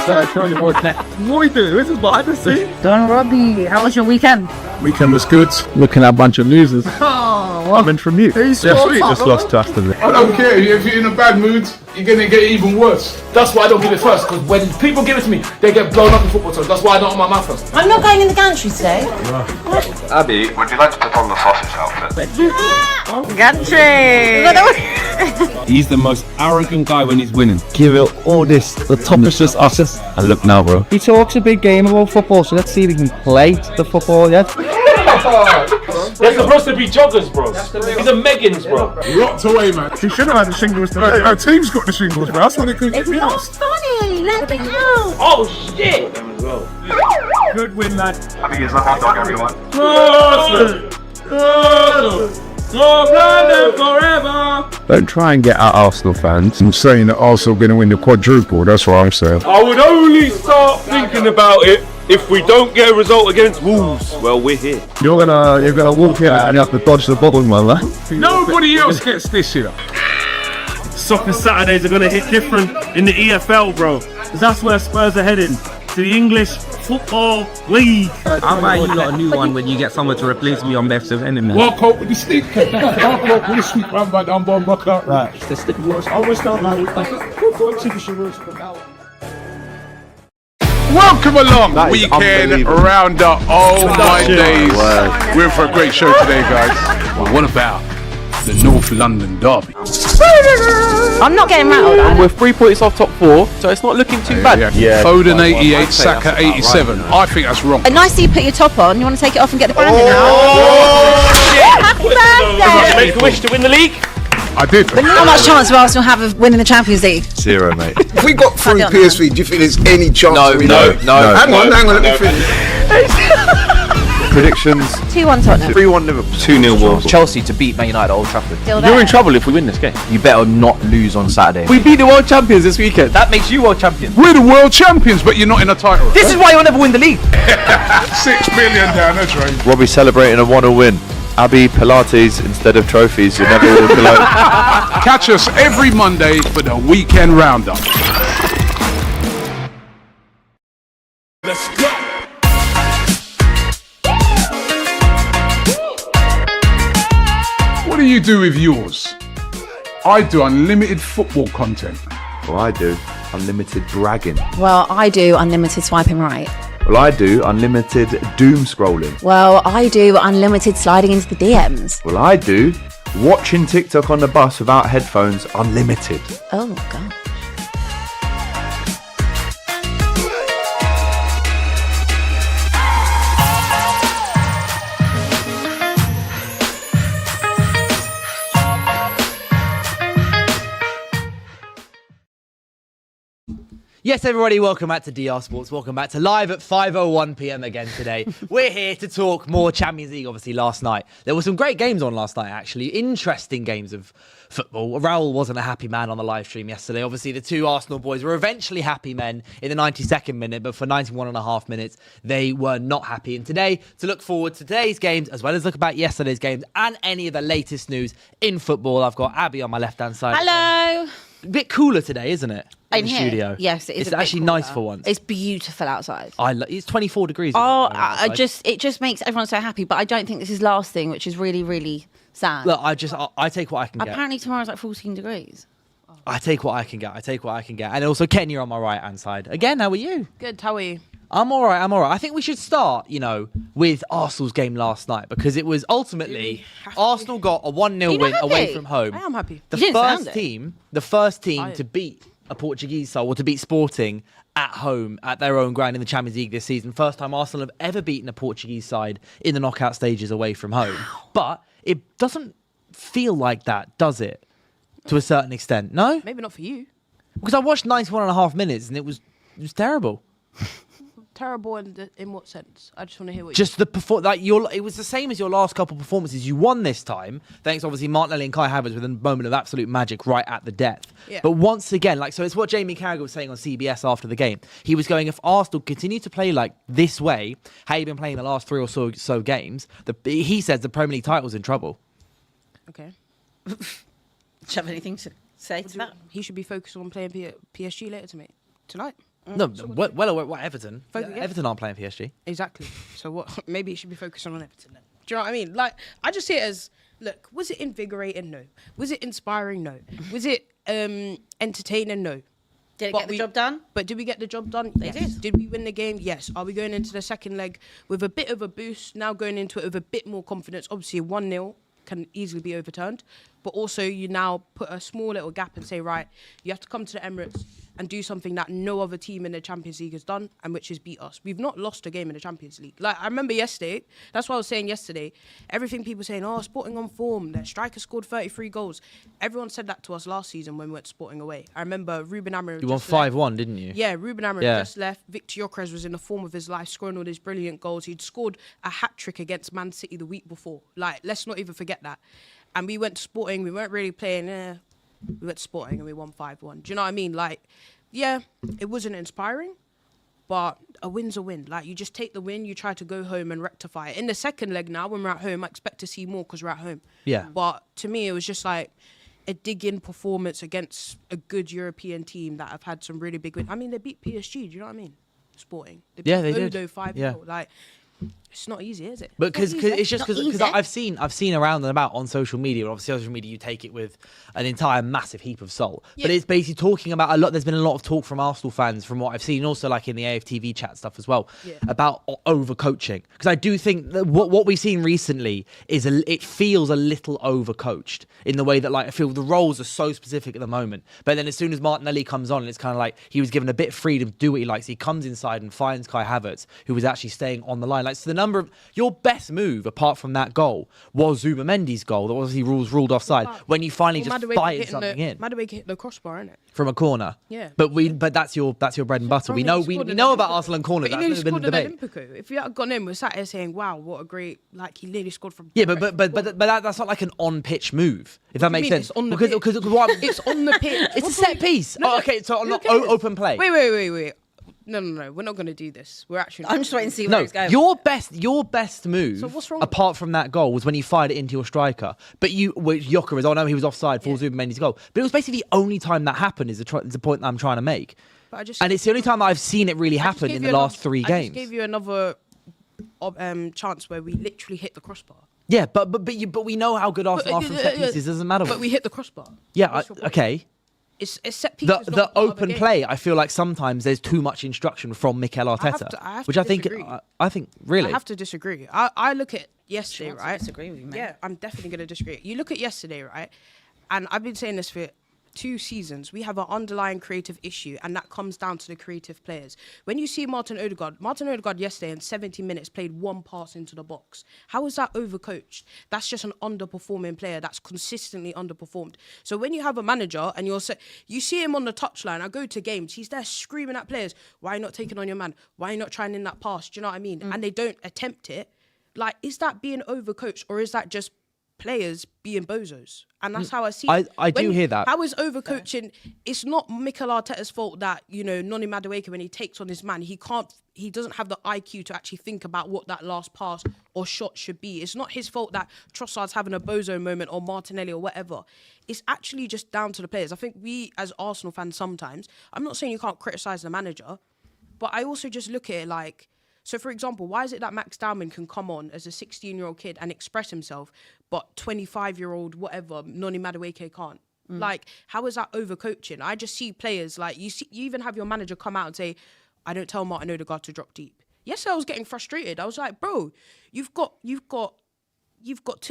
What are you doing? This is behind the scenes. Don Robbie, how was your weekend? Weekend was good. Looking at a bunch of losers. Oh, Coming from you. Just lost to Aston Villa. I don't care. If you're in a bad mood, you're going to get even worse. That's why I don't give it first. Because when people give it to me, they get blown up in football terms. That's why I don't want my mouth first. I'm not going in the gantry today. Abby, would you like to put on the sausage outfit? Gantry! He's the most arrogant guy when he's winning. Give it all this. The top is just us. And look now, bro. He talks a big game about football, so let's see if he can play the football yet. They're supposed to be joggers, bro. These are Megans, bro. Locked away, man. He should have had the shingles today. Our team's got the shingles, bro. That's why they couldn't get me out. It's funny, let it out. Oh, shit. Good win, lad. Abby, here's the hot dog, everyone. Don't try and get at Arsenal fans. I'm saying that Arsenal are going to win the quadruple. That's what I'm saying. I would only start thinking about it if we don't get a result against Wolves. Well, we're here. You're gonna walk here and you have to dodge the bottle, my lad. Nobody else gets this here. Soccer Saturdays are going to hit different in the EFL, bro. Because that's where Spurs are heading. To the English Football League. I'll buy you lot a new one when you get someone to replace me on best of enemy. Walk out with the stick. Walk out with the stick. I'm bomb back out. Right. Welcome along, weekend roundup. Oh my days. We're in for a great show today, guys. Well, what about the North London derby? I'm not getting rattled. We're 3 points off top 4, so it's not looking too bad. Yeah. Foden 88, Saka 87. I think that's wrong. Nice that you put your top on. You want to take it off and get the branding out? Happy birthday! Make a wish to win the league. I did. How much chance do Arsenal have of winning the Champions League? 0, mate. If we got through PSV, do you think there's any chance? No. Hang on, let me finish. Predictions: 2-1 Tottenham. 3-1 Liverpool. 2-0 Wolves. Chelsea to beat Man United at Old Trafford. Still there. You're in trouble if we win this game. You better not lose on Saturday. We beat the world champions this weekend. That makes you world champion. We're the world champions, but you're not in a title. This is why you'll never win the league. 6 billion down the drain. Robbie celebrating a 1-0 win. Abby, Pilates instead of trophies. You never walk alone. Catch us every Monday for the weekend roundup. Let's go. What do you do with yours? I do unlimited football content. Well, I do unlimited bragging. Well, I do unlimited swiping right. Well, I do unlimited doom scrolling. Well, I do unlimited sliding into the DMs. Well, I do watching TikTok on the bus without headphones unlimited. Oh, God. Yes, everybody, welcome back to DR Sports. Welcome back to live at 5:01 p.m. again today. We're here to talk more Champions League, obviously, last night. There were some great games on last night, actually. Interesting games of football. Raul wasn't a happy man on the live stream yesterday. Obviously, the two Arsenal boys were eventually happy men in the 92nd minute, but for 91 and a half minutes, they were not happy. And today, to look forward to today's games, as well as look about yesterday's games and any of the latest news in football, I've got Abby on my left-hand side. Hello. A bit cooler today, isn't it? In the here? studio. Yes, it is. It's actually nice for once. It's beautiful outside. It's 24 degrees. Oh, it just makes everyone so happy. But I don't think this is lasting, which is really, really sad. Look, I take what I can get. Apparently tomorrow's like 14 degrees. I take what I can get. And also, Ken, you're on my right hand side. Again, how are you? Good, how are you? I'm all right. I think we should start, with Arsenal's game last night because it was ultimately Arsenal got a 1-0 win away from home. I am happy. The first team to beat a Portuguese side or to beat Sporting at home at their own ground in the Champions League this season. First time Arsenal have ever beaten a Portuguese side in the knockout stages away from home. But it doesn't feel like that, does it? To a certain extent, no? Maybe not for you. Because I watched 91 and a half minutes and it was terrible. Terrible in what sense? I just want to hear what just the it was the same as your last couple of performances. You won this time, thanks obviously Martinelli and Kai Havertz with a moment of absolute magic right at the death. Yeah. But once again, so it's what Jamie Carragher was saying on CBS after the game. He was going, if Arsenal continue to play like this way, how you've been playing the last 3 or so games, he says the Premier League title's in trouble. Okay. Do you have anything to say to that? He should be focused on playing PSG later tonight. No, what Everton? Focus, yeah. Everton aren't playing PSG. Exactly. So what? Maybe it should be focusing on Everton then. Do you know what I mean? Like, I just see it as, look, was it invigorating? No. Was it inspiring? No. Was it entertaining? No. Did it get the job done? But did we get the job done? They Yes. did. Did we win the game? Yes. Are we going into the second leg with a bit of a boost? Now going into it with a bit more confidence. Obviously, 1-0 can easily be overturned. But also, you now put a small little gap and say, right, you have to come to the Emirates and do something that no other team in the Champions League has done, and which is beat us. We've not lost a game in the Champions League. Like, I remember yesterday, that's what I was saying yesterday, everything people saying, oh, Sporting on form, their striker scored 33 goals. Everyone said that to us last season when we went Sporting away. I remember Ruben Amorim. You won 5-1, didn't you? Yeah, Ruben Amorim just left. Victor Gyökeres was in the form of his life, scoring all these brilliant goals. He'd scored a hat-trick against Man City the week before. Like, let's not even forget that. And we went to Sporting, we weren't really playing, we went to Sporting and we won 5-1. Do you know what I mean? Like, yeah, it wasn't inspiring, but a win's a win. Like, you just take the win, you try to go home and rectify it. In the second leg now, when we're at home, I expect to see more because we're at home. Yeah. But to me, it was just like a dig-in performance against a good European team that have had some really big wins. I mean, they beat PSG, do you know what I mean? Sporting. They beat they did. 5-0. Yeah. Like, it's not easy, is it? But because it's just Not because easy. I've seen around and about on social media. Obviously, social media you take it with an entire massive heap of salt. Yeah. But it's basically talking about a lot. There's been a lot of talk from Arsenal fans, from what I've seen, also like in the AFTV chat stuff as well, about overcoaching. Because I do think that what we've seen recently is it feels a little overcoached in the way that, like, I feel the roles are so specific at the moment. But then as soon as Martinelli comes on, it's kind of like he was given a bit of freedom to do what he likes. He comes inside and finds Kai Havertz, who was actually staying on the line. Like, so the number of your best move, apart from that goal, was Zubamendi's goal that obviously ruled offside. When you finally just fired something in Madueke hit the crossbar, innit? from a corner. Yeah. But that's your bread and butter. We know about Arsenal and corners. But That's he never been a nearly scored debate. Olympico. If you had gone in, we're sat here saying, "Wow, what a great!" Like, he nearly scored from. Yeah, but that's not like an on-pitch move. If that makes sense. It's on the because pitch. It's on the pitch. It's a set piece. No, okay, so not cares? open play. Wait. No. We're not going to do this. We're actually. I'm just waiting to see where it's going. Your best move, So what's wrong? apart from that goal, was when you fired it into your striker. But Gyökeres, oh no, he was offside for Zubamendi's goal. But it was basically the only time that happened. Is the point that I'm trying to make. But And it's the only time that I've seen it really happen in the last 3 games. I just gave you another chance where we literally hit the crossbar. Yeah, but we know how good Arsenal are from set pieces. Doesn't matter. But we hit the crossbar. Yeah, okay. It's set pieces. The open play, I feel like sometimes there's too much instruction from Mikel Arteta, which I think really. I have to disagree. I look at yesterday, right? Disagree with you, mate. Yeah, I'm definitely going to disagree. You look at yesterday, right? And I've been saying this for 2 seasons. We have an underlying creative issue, and that comes down to the creative players. When you see Martin Odegaard yesterday in 70 minutes played 1 pass into the box. How is that overcoached? That's just an underperforming player that's consistently underperformed. So when you have a manager and you see him on the touchline, I go to games, he's there screaming at players, why are you not taking on your man? Why are you not trying in that pass? Do you know what I mean? And they don't attempt it. Like, is that being overcoached, or is that just players being bozos? And that's how I see it. I do hear that. How is overcoaching? It's not Mikel Arteta's fault that, Noni Madueke, when he takes on his man, he doesn't have the IQ to actually think about what that last pass or shot should be. It's not his fault that Trossard's having a bozo moment, or Martinelli, or whatever. It's actually just down to the players. I think we, as Arsenal fans, sometimes, I'm not saying you can't criticise the manager, but I also just look at it like, so, for example, why is it that Max Dowman can come on as a 16-year-old kid and express himself, but 25-year-old, whatever, Noni Madueke can't? Like, how is that overcoaching? I just see players, like, you even have your manager come out and say, I don't tell Martin Odegaard to drop deep. Yesterday I was getting frustrated. I was like, bro, you've got 2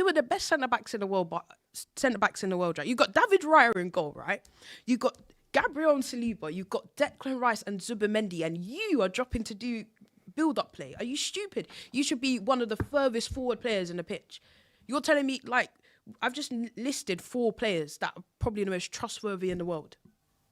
of the best centre-backs in the world, right? You've got David Raya in goal, right? You've got Gabriel and Saliba, you've got Declan Rice and Zubamendi, and you are dropping to do build-up play. Are you stupid? You should be one of the furthest forward players in the pitch. You're telling me, like, I've just listed 4 players that are probably the most trustworthy in the world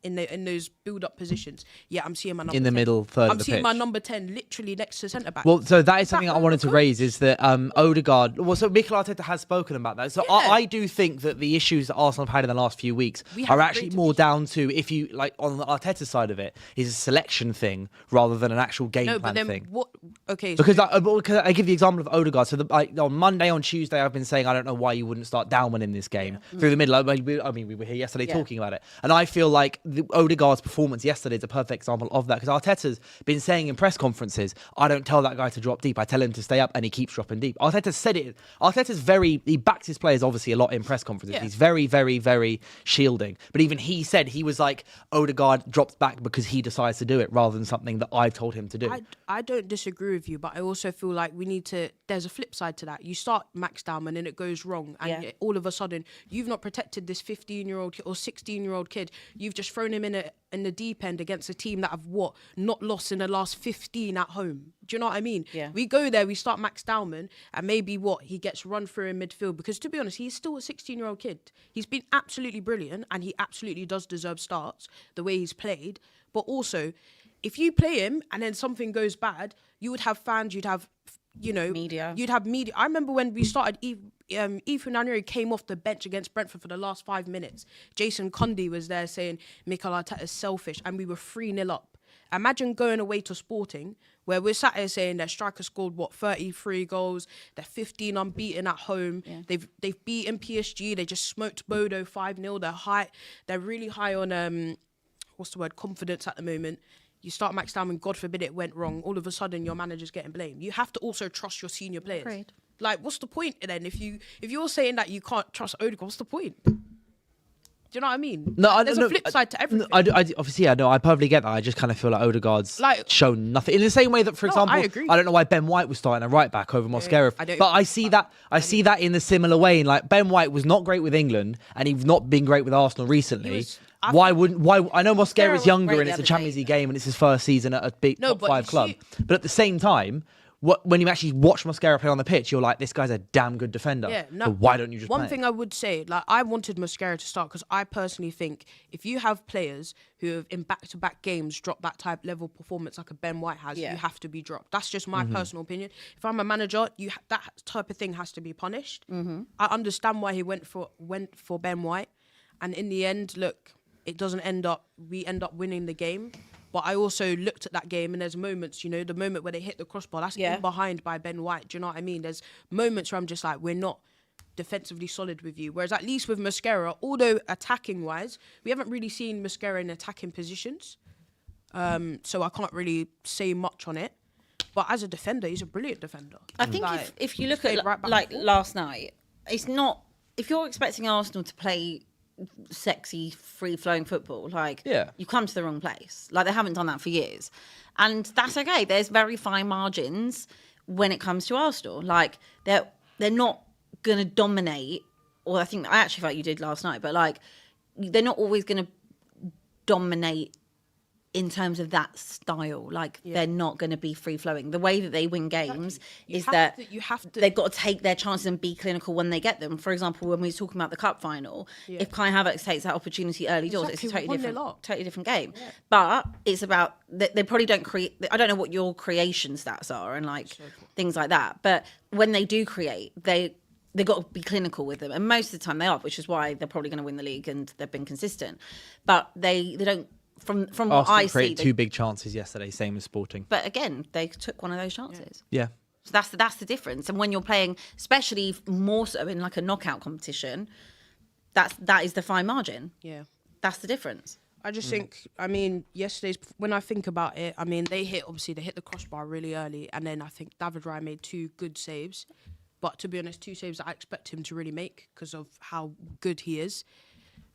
in those build-up positions. Yeah, I'm seeing my number 10. In the middle third of the pitch. I'm seeing my number 10 literally next to centre-back. Well, so that is something I wanted to raise, is that Odegaard... Well, so Mikel Arteta has spoken about that. So I do think that the issues that Arsenal have had in the last few weeks are actually more down to, if you, like, on the Arteta side of it, is a selection thing rather than an actual game plan thing. What? Okay. Because I give the example of Odegaard. So on Monday, on Tuesday, I've been saying I don't know why you wouldn't start Downman in this game through the middle. I mean, we were here yesterday talking about it. And I feel like the Odegaard's performance yesterday is a perfect example of that, because Arteta's been saying in press conferences, I don't tell that guy to drop deep, I tell him to stay up, and he keeps dropping deep. Arteta said it. He backs his players obviously a lot in press conferences. Yeah. He's very, very, very shielding. But even he said, he was like, Odegaard drops back because he decides to do it rather than something that I've told him to do. I don't disagree with you, but I also feel like there's a flip side to that. You start Max Down and then it goes wrong, and all of a sudden you've not protected this 15-year-old or 16-year-old kid. You've just thrown him in the deep end against a team that have not lost in the last 15 at home. Do you know what I mean? Yeah. We go there, we start Max Dowman, and maybe he gets run through in midfield, because to be honest, he's still a 16-year-old kid. He's been absolutely brilliant, and he absolutely does deserve starts the way he's played. But also, if you play him and then something goes bad, you would have fans, you'd have, media. You'd have media. I remember when we started, Ethan Nwaneri came off the bench against Brentford for the last 5 minutes. Jason Cundy was there saying Mikel Arteta is selfish, and we were 3-0 up. Imagine going away to Sporting, where we're sat here saying their striker scored 33 goals, they're 15 unbeaten at home. Yeah. They've beaten PSG. They just smoked Bodo 5-0. They're really high on confidence at the moment. You start Max Down and God forbid it went wrong. All of a sudden your manager's getting blamed. You have to also trust your senior players. Agreed. Like, what's the point then? If you're saying that you can't trust Odegaard, what's the point? Do you know what I mean? No, there's a flip side to everything. I perfectly get that. I just kind of feel like Odegaard's shown nothing. In the same way that, for example, I agree. I don't know why Ben White was starting a right back over Mosquera. But I see that in the similar way. Like, Ben White was not great with England, and he's not been great with Arsenal recently. Why? I know Mosquera's younger and it's a Champions League game and it's his first season at a big top 5 club. But at the same time, when you actually watch Mosquera play on the pitch, you're like, this guy's a damn good defender. Yeah, no. So why don't you just play? One thing I would say, like, I wanted Mosquera to start because I personally think if you have players who have in back-to-back games dropped that type level performance like a Ben White has, you have to be dropped. That's just my personal opinion. If I'm a manager, that type of thing has to be punished. I understand why he went for Ben White, and in the end, look, we end up winning the game. But I also looked at that game and there's moments, the moment where they hit the crossbar, that's in behind by Ben White. Do you know what I mean? There's moments where I'm just like, we're not defensively solid with you. Whereas at least with Mosquera, although attacking-wise, we haven't really seen Mosquera in attacking positions. So I can't really say much on it. But as a defender, he's a brilliant defender. I think if you look at last night, it's not... If you're expecting Arsenal to play sexy, free-flowing football, you come to the wrong place. Like, they haven't done that for years. And that's okay. There's very fine margins when it comes to Arsenal. Like, they're not going to dominate, or I actually felt you did last night, but, they're not always going to dominate in terms of that style. They're not going to be free-flowing. The way that they win games is that they've got to take their chances and be clinical when they get them. For example, when we were talking about the cup final, if Kai Havertz takes that opportunity early doors, it's a totally different game. Yeah. But it's about, they probably don't create, I don't know what your creation stats are and things like that. But when they do create, they've got to be clinical with them. And most of the time they are, which is why they're probably going to win the league and they've been consistent. But they don't, from what I see, created 2 big chances yesterday, same as Sporting. But again, they took one of those chances. Yeah. So that's the difference. And when you're playing, especially more so in a knockout competition, that is the fine margin. Yeah. That's the difference. I just think, yesterday's, when I think about it, they hit the crossbar really early, and then I think David Raya made 2 good saves. But to be honest, 2 saves that I expect him to really make because of how good he is.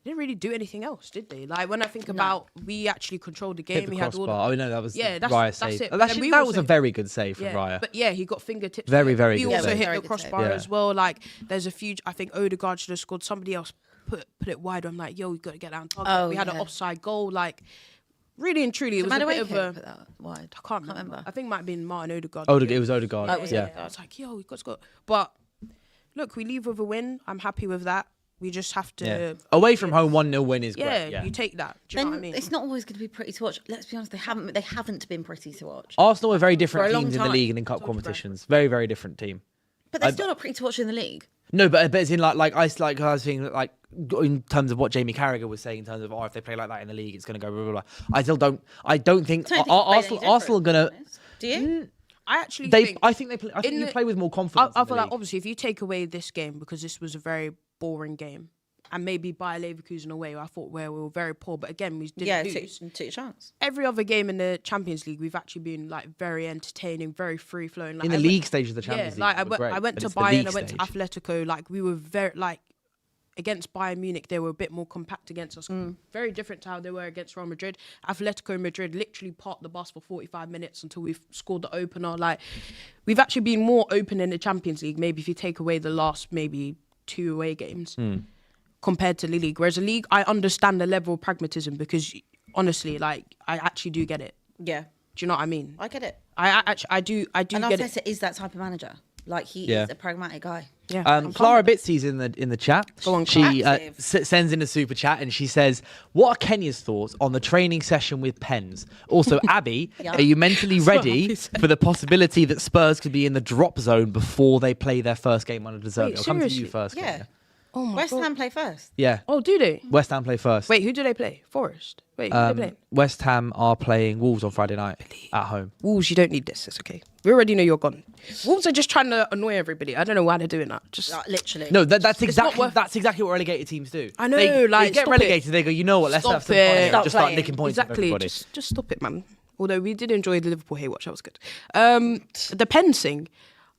Didn't really do anything else, did they? When I think about, we actually controlled the game. Hit the crossbar. That was Raya's save. It. That was a very good save from Raya. But he got fingertips. Very, very good. We also save. hit the crossbar as well. There's a few. I think Odegaard should have scored. Somebody else put it wide. I'm like, we've got to get down target. We had an offside goal. Really and truly, it was a bit of a... Put that wide. I can't remember. I think it might have been Martin Odegaard. It was Odegaard. I was like, we've got to go. But look, we leave with a win. I'm happy with that. We just have to... Yeah. Away from home, 1-0 win is great. Yeah, you take that. Do you know what I mean? It's not always going to be pretty to watch. Let's be honest, they haven't been pretty to watch. Arsenal are very different teams in the league and in cup competitions. Very, very different team. But they're still not pretty to watch in the league. No, but it's in I was thinking in terms of what Jamie Carragher was saying in terms of if they play like that in the league, it's going to go blah, blah, blah. I don't think Arsenal are going to... Do you? I actually think... I think you play with more confidence. I feel like, obviously, if you take away this game, because this was a very boring game, and maybe Bayer Leverkusen away, I thought where we were very poor. But again, we didn't lose. Took a chance. Every other game in the Champions League, we've actually been like very entertaining, very free flowing. Like, In the league stage of the Champions League, like we were great, I went but to it's the Bayern, league I went to stage. Atletico. Like we were very like against Bayern Munich, they were a bit more compact against us. Very different to how they were against Real Madrid. Atletico Madrid literally parked the bus for 45 minutes until we've scored the opener. Like we've actually been more open in the Champions League. Maybe if you take away the last maybe 2 away games compared to the league. Whereas the league, I understand the level of pragmatism because honestly, like I actually do get it. Yeah. Do you know what I mean? I get it. I do And get it. Arteta is that type of manager. Like he is a pragmatic guy. Yeah. Clara Bitsy's in the chat. Go on, she Active. sends in a super chat and she says, "What are Kenya's thoughts on the training session with pens? Also, Abby, are you mentally ready for the possibility that Spurs could be in the drop zone before they play their first game on a dessert? Wait, I'll come to you seriously? first, Yeah. Kenya. Oh my West God. Ham play first. Yeah. Oh, do they? West Ham play first. Wait, who do they play? Forest. Wait, who do they play? West Ham are playing Wolves on Friday night at home. Wolves, you don't need this. It's okay. We already know you're gone. Wolves are just trying to annoy everybody. I don't know why they're doing that. Just Literally. No, that's It's not exactly worth- that's exactly what relegated teams do. I know, They like, get stop relegated. it. They go, you know what? Let's Stop have some fun it. here. Stop Just start playing. nicking points off exactly. everybody. Just stop it, man. Although we did enjoy the Liverpool Haywatch, that was good. The pen thing,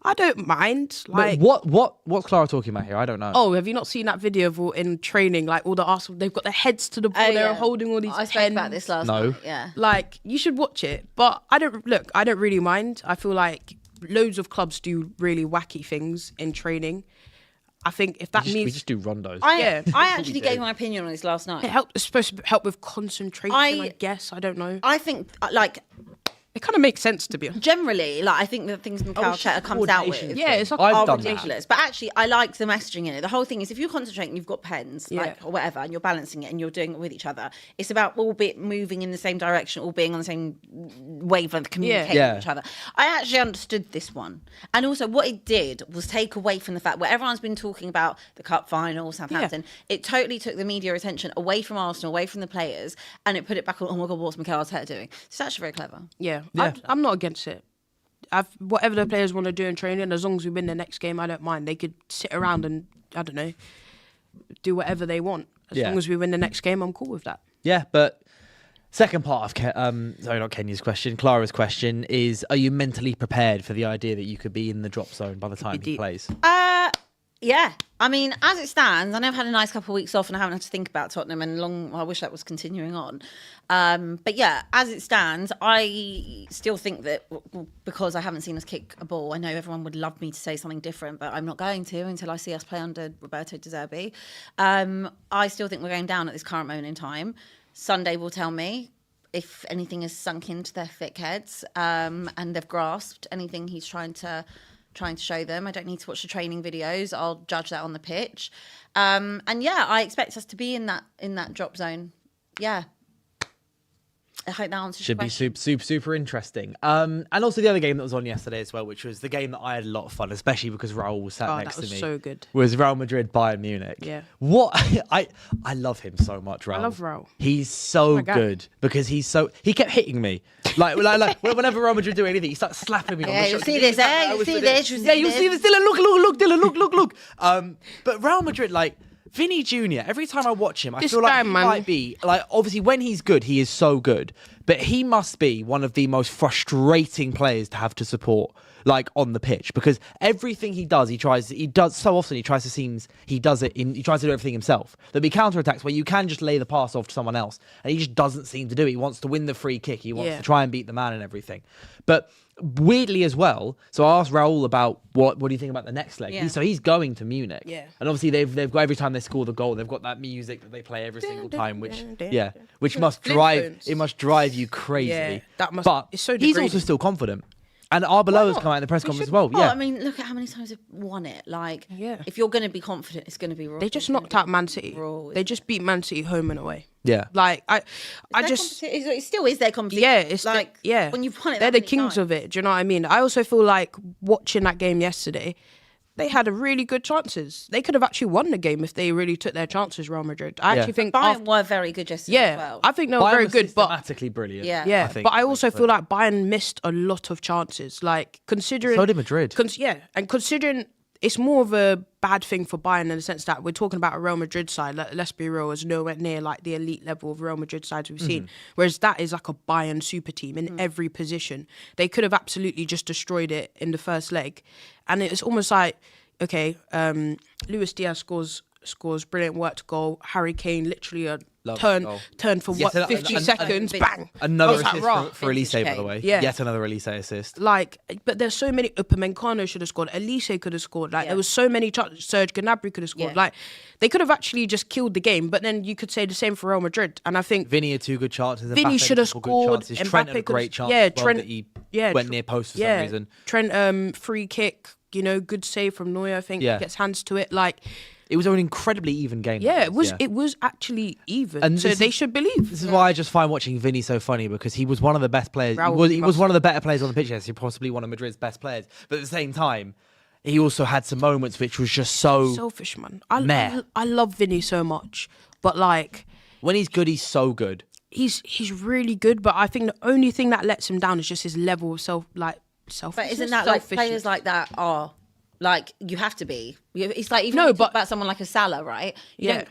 I don't mind. Like, But what's Clara talking about here? I don't know. oh, have you not seen that video of all in training? Like all the Arsenal, they've got their heads to the ball. They're holding all these I pens. spoke about this last night. Yeah. Like you should watch it, but I don't really mind. I feel like loads of clubs do really wacky things in training. I think if that we means just do rondos. I actually gave my opinion on this last night. it's supposed to help with concentration. I guess I don't know. I think like It kind of makes sense to be honest. generally, like I think the things Mikel it's just Arteta comes out with, coordination. Yeah, it's like I've are done that. ridiculous. But actually, I like the messaging in it. The whole thing is, if you're concentrating, you've got pens, like Yeah. or whatever, and you're balancing it, and you're doing it with each other. It's about all bit moving in the same direction, all being on the same wavelength, communicating Yeah. with each other. I actually understood this one, and also what it did was take away from the fact where everyone's been talking about the cup final, Southampton. It totally took the media attention away from Arsenal, away from the players, and it put it back on. Oh my God, what's Mikel Arteta doing? It's actually very clever. Yeah. I'm not against it. Whatever the players want to do in training, as long as we win the next game, I don't mind. They could sit around and, I don't know, do whatever they want. As long as we win the next game, I'm cool with that. Yeah, but second part of sorry, not Kenya's question, Clara's question is: are you mentally prepared for the idea that you could be in the drop zone by the time he plays? Yeah, I mean, as it stands, I know I've had a nice couple of weeks off and I haven't had to think about Tottenham I wish that was continuing on. But yeah, as it stands, I still think that because I haven't seen us kick a ball, I know everyone would love me to say something different, but I'm not going to until I see us play under Roberto De Zerbi. I still think we're going down at this current moment in time. Sunday will tell me if anything has sunk into their thick heads and they've grasped anything he's trying to show them. I don't need to watch the training videos. I'll judge that on the pitch. And yeah, I expect us to be in that drop zone. Yeah. I hope that answers Should your be question. super interesting. And also the other game that was on yesterday as well, which was the game that I had a lot of fun, especially because Raul was sat next to me. That was so good. Was Real Madrid Bayern Munich. Yeah. What I love him so much, Raul. I love Raul. He's so my guy. good because he kept hitting me. Like whenever Real Madrid do anything, he starts slapping me on the Yeah, shoulder. you'll see this, eh? You'll see this. Yeah, you'll see this. Dylan, look, Dylan, look. But Real Madrid, like Vinny Jr., every time I watch him, I This feel like guy, he man. might be, like, obviously when he's good, he is so good. But he must be one of the most frustrating players to have to support, like, on the pitch. Because everything he does to do everything himself. There'll be counterattacks where you can just lay the pass off to someone else. And he just doesn't seem to do it. He wants to win the free kick. He wants to try and beat the man and everything. But weirdly as well, so I asked Raul about what do you think about the next leg? Yeah. So he's going to Munich. Yeah. And obviously they've got, every time they score the goal, they've got that music that they play every single time, which must drive you crazy. Yeah, that must. But It's so he's degrading. also still confident. And Arbeloa has come out in the press conference as well. Oh, Yeah. I mean, look at how many times they've won it. Like, Yeah. if you're going to be confident, it's going to be raw. They just knocked out Man City. They just beat Man City home and away. Yeah. Like It still is their competition. Yeah, it's like when you've won it, they're that the many kings times. of it. Do you know what I mean? I also feel like watching that game yesterday, they had a really good chances. They could have actually won the game if they really took their chances. Real Madrid. I actually think Bayern were very good yesterday as well. I think they were Bayern very was good, but systematically brilliant. Yeah. I think. but I also feel like Bayern missed a lot of chances. Like considering So did Madrid. and considering it's more of a bad thing for Bayern in the sense that we're talking about a Real Madrid side. Let's be real, is nowhere near like the elite level of Real Madrid sides we've seen. Whereas that is like a Bayern super team in every position. They could have absolutely just destroyed it in the first leg, and it's almost like, okay, Luis Diaz scores brilliant work to goal. Harry Kane literally turn for 50 seconds, bang. Another assist for Elise, by the way. Yeah. Yet another Elise assist. Like, but there's so many. Upamecano should have scored. Elise could have scored. Like, there was so many. Serge Gnabry could have scored. Yeah. Like, they could have actually just killed the game. But then you could say the same for Real Madrid. And I think Vinny had 2 good chances. Vinny should have scored. Trent had a great chance. Yeah, Trent. That he went near post for some reason. Trent, free kick. Good save from Neuer. I think gets hands to it. Like. It was an incredibly even game. Yeah, it was. It was actually even, and so they should believe. This is why I just find watching Vinny so funny, because he was one of the best players. He was one of the better players on the pitch. Yes, he possibly one of Madrid's best players. But at the same time, he also had some moments which was just so selfish, man. I love Vinny so much, but like when he's good, he's so good. He's really good, but I think the only thing that lets him down is just his level of selfishness. But isn't that like players like that are? Like, you have to be. It's like, even when you talk about someone like a Salah, right? You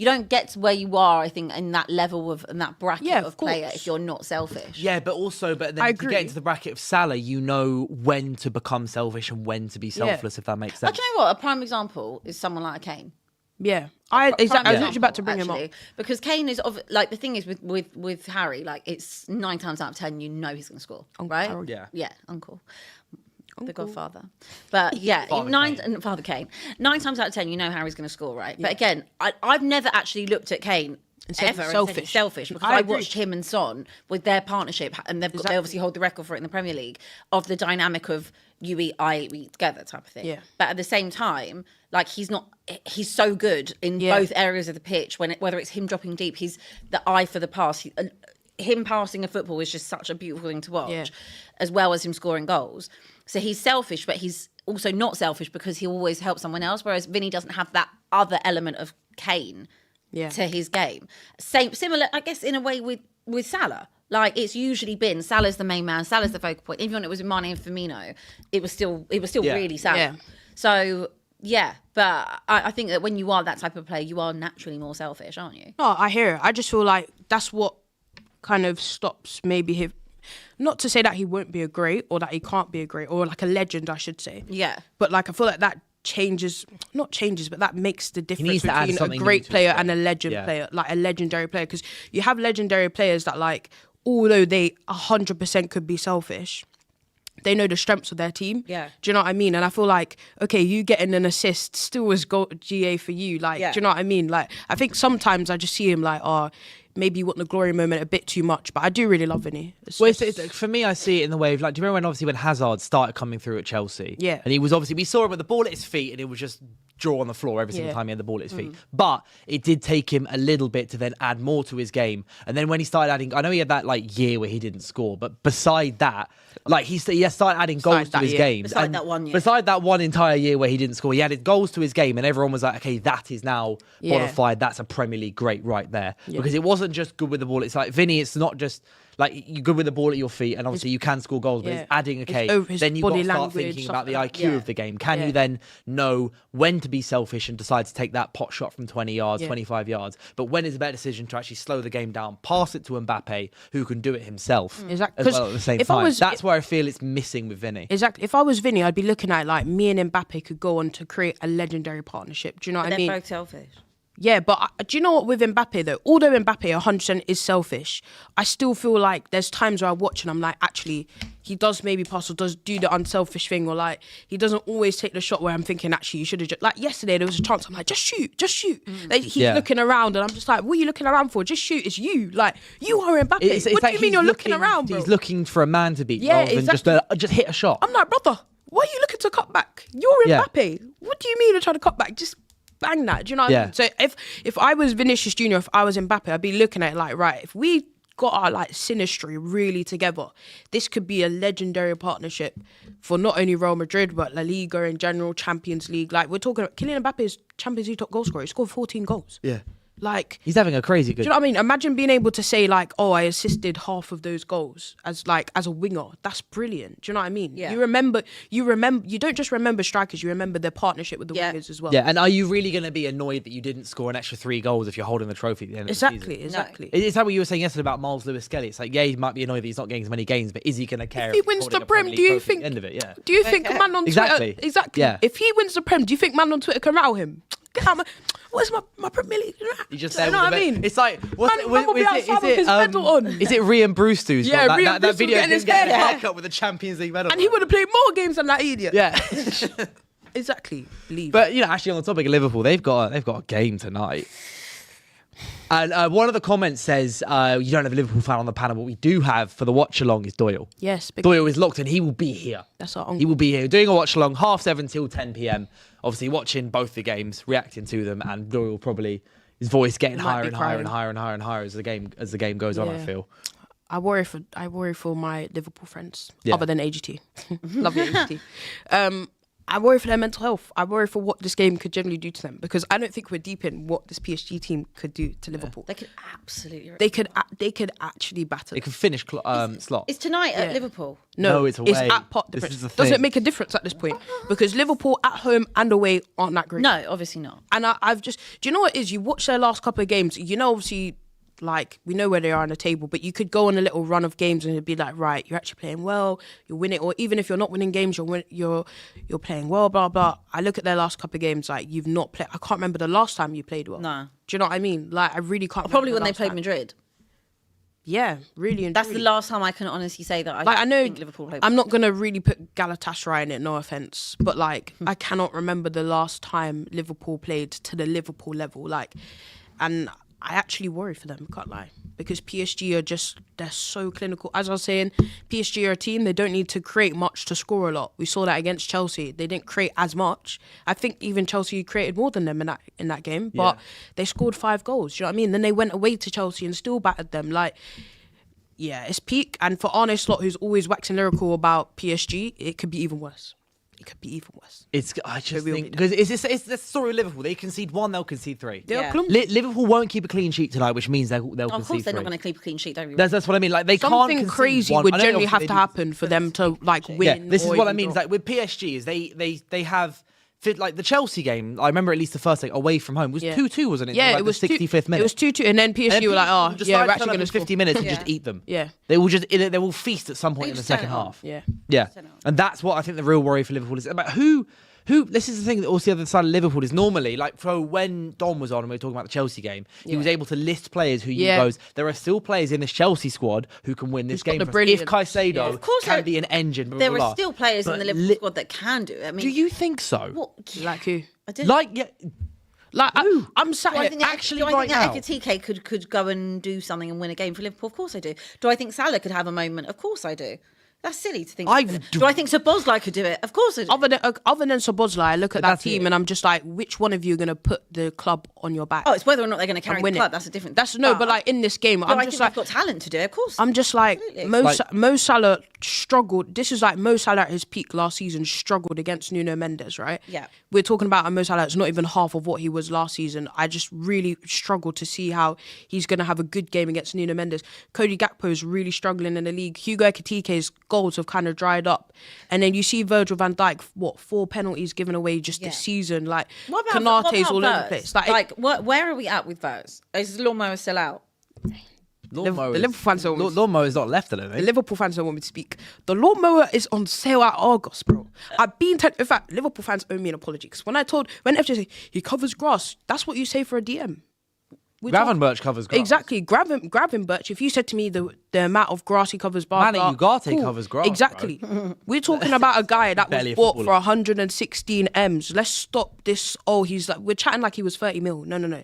don't get to where you are, I think, in that level of, in that bracket of player if you're not selfish. Yeah, but then to get into the bracket of Salah, you know when to become selfish and when to be selfless, if that makes sense. Do you know what? A prime example is someone like Kane. Yeah, I was literally about to bring him up, because Kane is like, the thing is with Harry, like, it's 9 times out of 10 you know he's going to score, right? Harold. Yeah, Uncle. The Godfather. But yeah, Father Kane. 9 times out of 10, you know Harry's going to score, right? But again, I've never actually looked at Kane ever selfish, because I watched him and Son with their partnership, and they obviously hold the record for it in the Premier League, of the dynamic of you eat, I eat, we eat together type of thing. Yeah. But at the same time, like, he's so good in both areas of the pitch, whether it's him dropping deep, he's the eye for the pass. Him passing a football is just such a beautiful thing to watch, as well as him scoring goals. So he's selfish, but he's also not selfish because he always helps someone else, whereas Vinny doesn't have that other element of Kane to his game. Similar, I guess, in a way with Salah. Like, it's usually been Salah's the main man, Salah's the focal point. Even when it was Mane and Firmino, it was still really Salah. Yeah. So, yeah, but I think that when you are that type of player, you are naturally more selfish, aren't you? No, I hear it. I just feel like that's what kind of stops maybe him. Not to say that he won't be a great, or that he can't be a great, or like a legend, I should say. Yeah. But like, I feel like that not changes, but that makes the difference between a great player and a legend player, like a legendary player. Because you have legendary players that, like, although they 100% could be selfish, they know the strengths of their team. Yeah. Do you know what I mean? And I feel like, okay, you getting an assist still is GA for you. Like, do you know what I mean? Like, I think sometimes I just see him like, maybe you want the glory moment a bit too much, but I do really love Vinny. For me, I see it in the way of, like, do you remember when Hazard started coming through at Chelsea? Yeah. And he was we saw him with the ball at his feet, and it was just draw on the floor every single time he had the ball at his feet. But it did take him a little bit to then add more to his game. And then when he started adding, I know he had that like year where he didn't score, but beside that, like he started adding goals to his game. Beside that one year. Beside that one entire year where he didn't score, he added goals to his game, and everyone was like, okay, that is now bona fide. That's a Premier League great right there. Yeah. Because it wasn't just good with the ball. It's like, Vinny, it's not just like you're good with the ball at your feet, and obviously you can score goals, but it's adding, then you've got to start thinking about the IQ of the game. Can you then know when to be selfish and decide to take that pot shot from 20 yards, 25 yards? But when is a better decision to actually slow the game down, pass it to Mbappe, who can do it himself as well at the same time? That's where I feel it's missing with Vinny. Exactly. If I was Vinny, I'd be looking at, like, me and Mbappe could go on to create a legendary partnership. Do you know what I mean? They're both selfish. Yeah, but do you know what with Mbappe though? Although Mbappe 100% is selfish, I still feel like there's times where I watch and I'm like, actually, he does maybe pass or does do the unselfish thing, or like he doesn't always take the shot where I'm thinking, actually, you should have just, like yesterday there was a chance, I'm like, just shoot. Like, he's looking around and I'm just like, what are you looking around for? Just shoot, it's you. Like, you are Mbappe. What do you mean you're looking around, bro? He's looking for a man to beat rather than just hit a shot. I'm like, brother, why are you looking to cut back? You're Mbappe. What do you mean you're trying to cut back? Just bang that. Do you know what I mean? So if I was Vinicius Junior, if I was Mbappe, I'd be looking at it like, right, if we got our like synastry really together, this could be a legendary partnership for not only Real Madrid but La Liga in general, Champions League. Like, we're talking about Kylian Mbappe is Champions League top goal scorer. He scored 14 goals. Yeah. Like, he's having a crazy good. Do you know what I mean? Imagine being able to say like, "Oh, I assisted half of those goals as a winger." That's brilliant. Do you know what I mean? Yeah. You remember. You don't just remember strikers. You remember their partnership with the wingers as well. Yeah, and are you really going to be annoyed that you didn't score an extra 3 goals if you're holding the trophy at the end of the season? Exactly. It's like what you were saying yesterday about Miles Lewis-Skelly. It's like, yeah, he might be annoyed that he's not getting as many games, but is he going to care? If he wins the Prem, do you think? End of it, yeah. Do you think man on Exactly. Twitter? Exactly. Yeah. If he wins the Prem, do you think man on Twitter can rattle him? Get out, where's my Premier League? You just Do you know what I mean? It's like, Man will be outside with his medal on. Is it Rian Brewster's? Yeah, that, Rian that Brewster video getting his getting hair fucked up with the Champions League medal. And he would have played more games than that idiot. Yeah. Exactly. Believe. But actually on the topic of Liverpool, they've got a game tonight. And one of the comments says, you don't have a Liverpool fan on the panel, but we do have for the watch along is Doyle. Yes. Doyle is locked in. He will be here. That's our uncle. He will be here doing a watch along 7:30 till 10 p.m. Obviously watching both the games, reacting to them, and Doyle probably his voice getting higher and higher and higher and higher and higher as the game goes on. I feel. I worry for my Liverpool friends, other than AGT. Love you, AGT. I worry for their mental health. I worry for what this game could generally do to them, because I don't think we're deep in what this PSG team could do to Liverpool. They could absolutely. They could actually batter. They could finish slot. It's tonight at Liverpool. No, it's away. It's at pot difference. Does it make a difference at this point? Because Liverpool at home and away aren't that great. No, obviously not. And I've just, do you know what it is? You watch their last couple of games. You know, obviously, like, we know where they are on the table, but you could go on a little run of games and it'd be like, right, you're actually playing well, you're winning, or even if you're not winning games, you're playing well, blah blah. I look at their last couple of games, like, you've not played. I can't remember the last time you played well. No. Do you know what I mean? Like, I really can't. Probably when they played Madrid. Yeah, really. And that's the last time I can honestly say that. I know think Liverpool played. I'm not gonna really put Galatasaray in it. No offense, but like, I cannot remember the last time Liverpool played to the Liverpool level. Like, and I actually worry for them, can't lie, because PSG are they're so clinical. As I was saying, PSG are a team, they don't need to create much to score a lot. We saw that against Chelsea. They didn't create as much. I think even Chelsea created more than them in that game, but they scored 5 goals. Do you know what I mean? Then they went away to Chelsea and still battered them. Like, yeah, it's peak. And for Arne Slot, who's always waxing lyrical about PSG, it could be even worse. It could be even worse. I just think because it's the story of Liverpool. They concede 1, they'll concede 3. Yeah. Liverpool won't keep a clean sheet tonight, which means they'll concede 3. Of course, they're not going to keep a clean sheet. That's what I mean. Like, they something can't crazy one. would generally have to happen for them to like win. Yeah, this is what I mean. Like with PSG, is they have. Like the Chelsea game, I remember at least the first thing away from home was 2-2, wasn't it? Yeah, like it was the 65th minute. It was 2-2, and then PSG were like, "Oh, yeah, we're actually going to 50 minutes and just eat them." Yeah, they will feast at some point in the second half. Yeah, and that's what I think the real worry for Liverpool is about. Who? This is the thing that also the other side of Liverpool is normally like for when Don was on and we were talking about the Chelsea game, he was able to list players who goes. There are still players in this Chelsea squad who can win this game. If Caicedo can be an engine, blah, there blah, are still players in the Liverpool squad that can do it. I mean, do you think so? What? Like who? I'm sat here here actually right now. Do I think that Ekitike could go and do something and win a game for Liverpool? Of course I do. Do I think Salah could have a moment? Of course I do. That's silly to think. Do I think Szoboszlai could do it? Of course I do. Other than Szoboszlai, I look at that team and I'm just like, which one of you are going to put the club on your back? Oh, it's whether or not they're going to carry the club. That's a different. But like in this game, I'm just like, they've got talent to do it. Of course. I'm just like Mo Salah struggled. This is like Mo Salah at his peak last season struggled against Nuno Mendes, right? Yeah. We're talking about a Mo Salah that's not even half of what he was last season. I just really struggled to see how he's going to have a good game against Nuno Mendes. Cody Gakpo is really struggling in the league. Hugo Ekitike's goals have kind of dried up, and then you see Virgil van Dijk, 4 penalties given away just this season. Like Konate's all over the place. Like where are we at with those? Is Lawnmower still out? The Liverpool fans don't want Lawnmower is not left, I don't think. The Liverpool fans don't want me to speak. The Lawnmower is on sale at Argos, bro. I've been in fact, Liverpool fans owe me an apology because when FJ say he covers grass, that's what you say for a DM. Gravenberch covers grass. Exactly, Gravenberch. If you said to me the amount of grass he covers, Manny Ugarte covers grass. Exactly. We're talking about a guy that was bought for 116 M's. Let's stop this. Oh, he's like, we're chatting like he was 30 mil. No.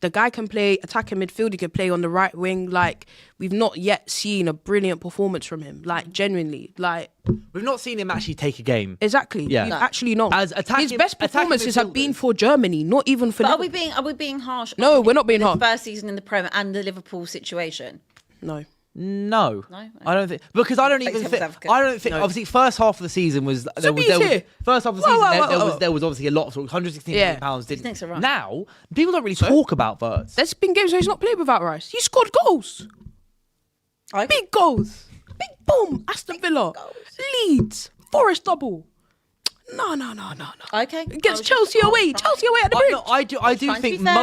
The guy can play attacking midfield. He can play on the right wing. Like, we've not yet seen a brilliant performance from him. Like, genuinely, like we've not seen him actually take a game. Exactly. Yeah. We've actually not. His best performances have been for Germany, not even for. But are we being harsh? No, we're not being harsh. First season in the Prem and the Liverpool situation. No. No, No? I don't think because I don't Play even devil's think. advocate. I don't think. Obviously, first half of the season was first half of the season. There was obviously a lot of 116 million pounds. Thanks, right. Now people don't really talk about Wirtz. There's been games where he's not played without Rice. He scored goals. Big goals. Big boom. Aston Villa. Leeds. Forest double. No. Okay. Against Chelsea away. Chelsea away at the bridge. No, I do Trying to think be fair.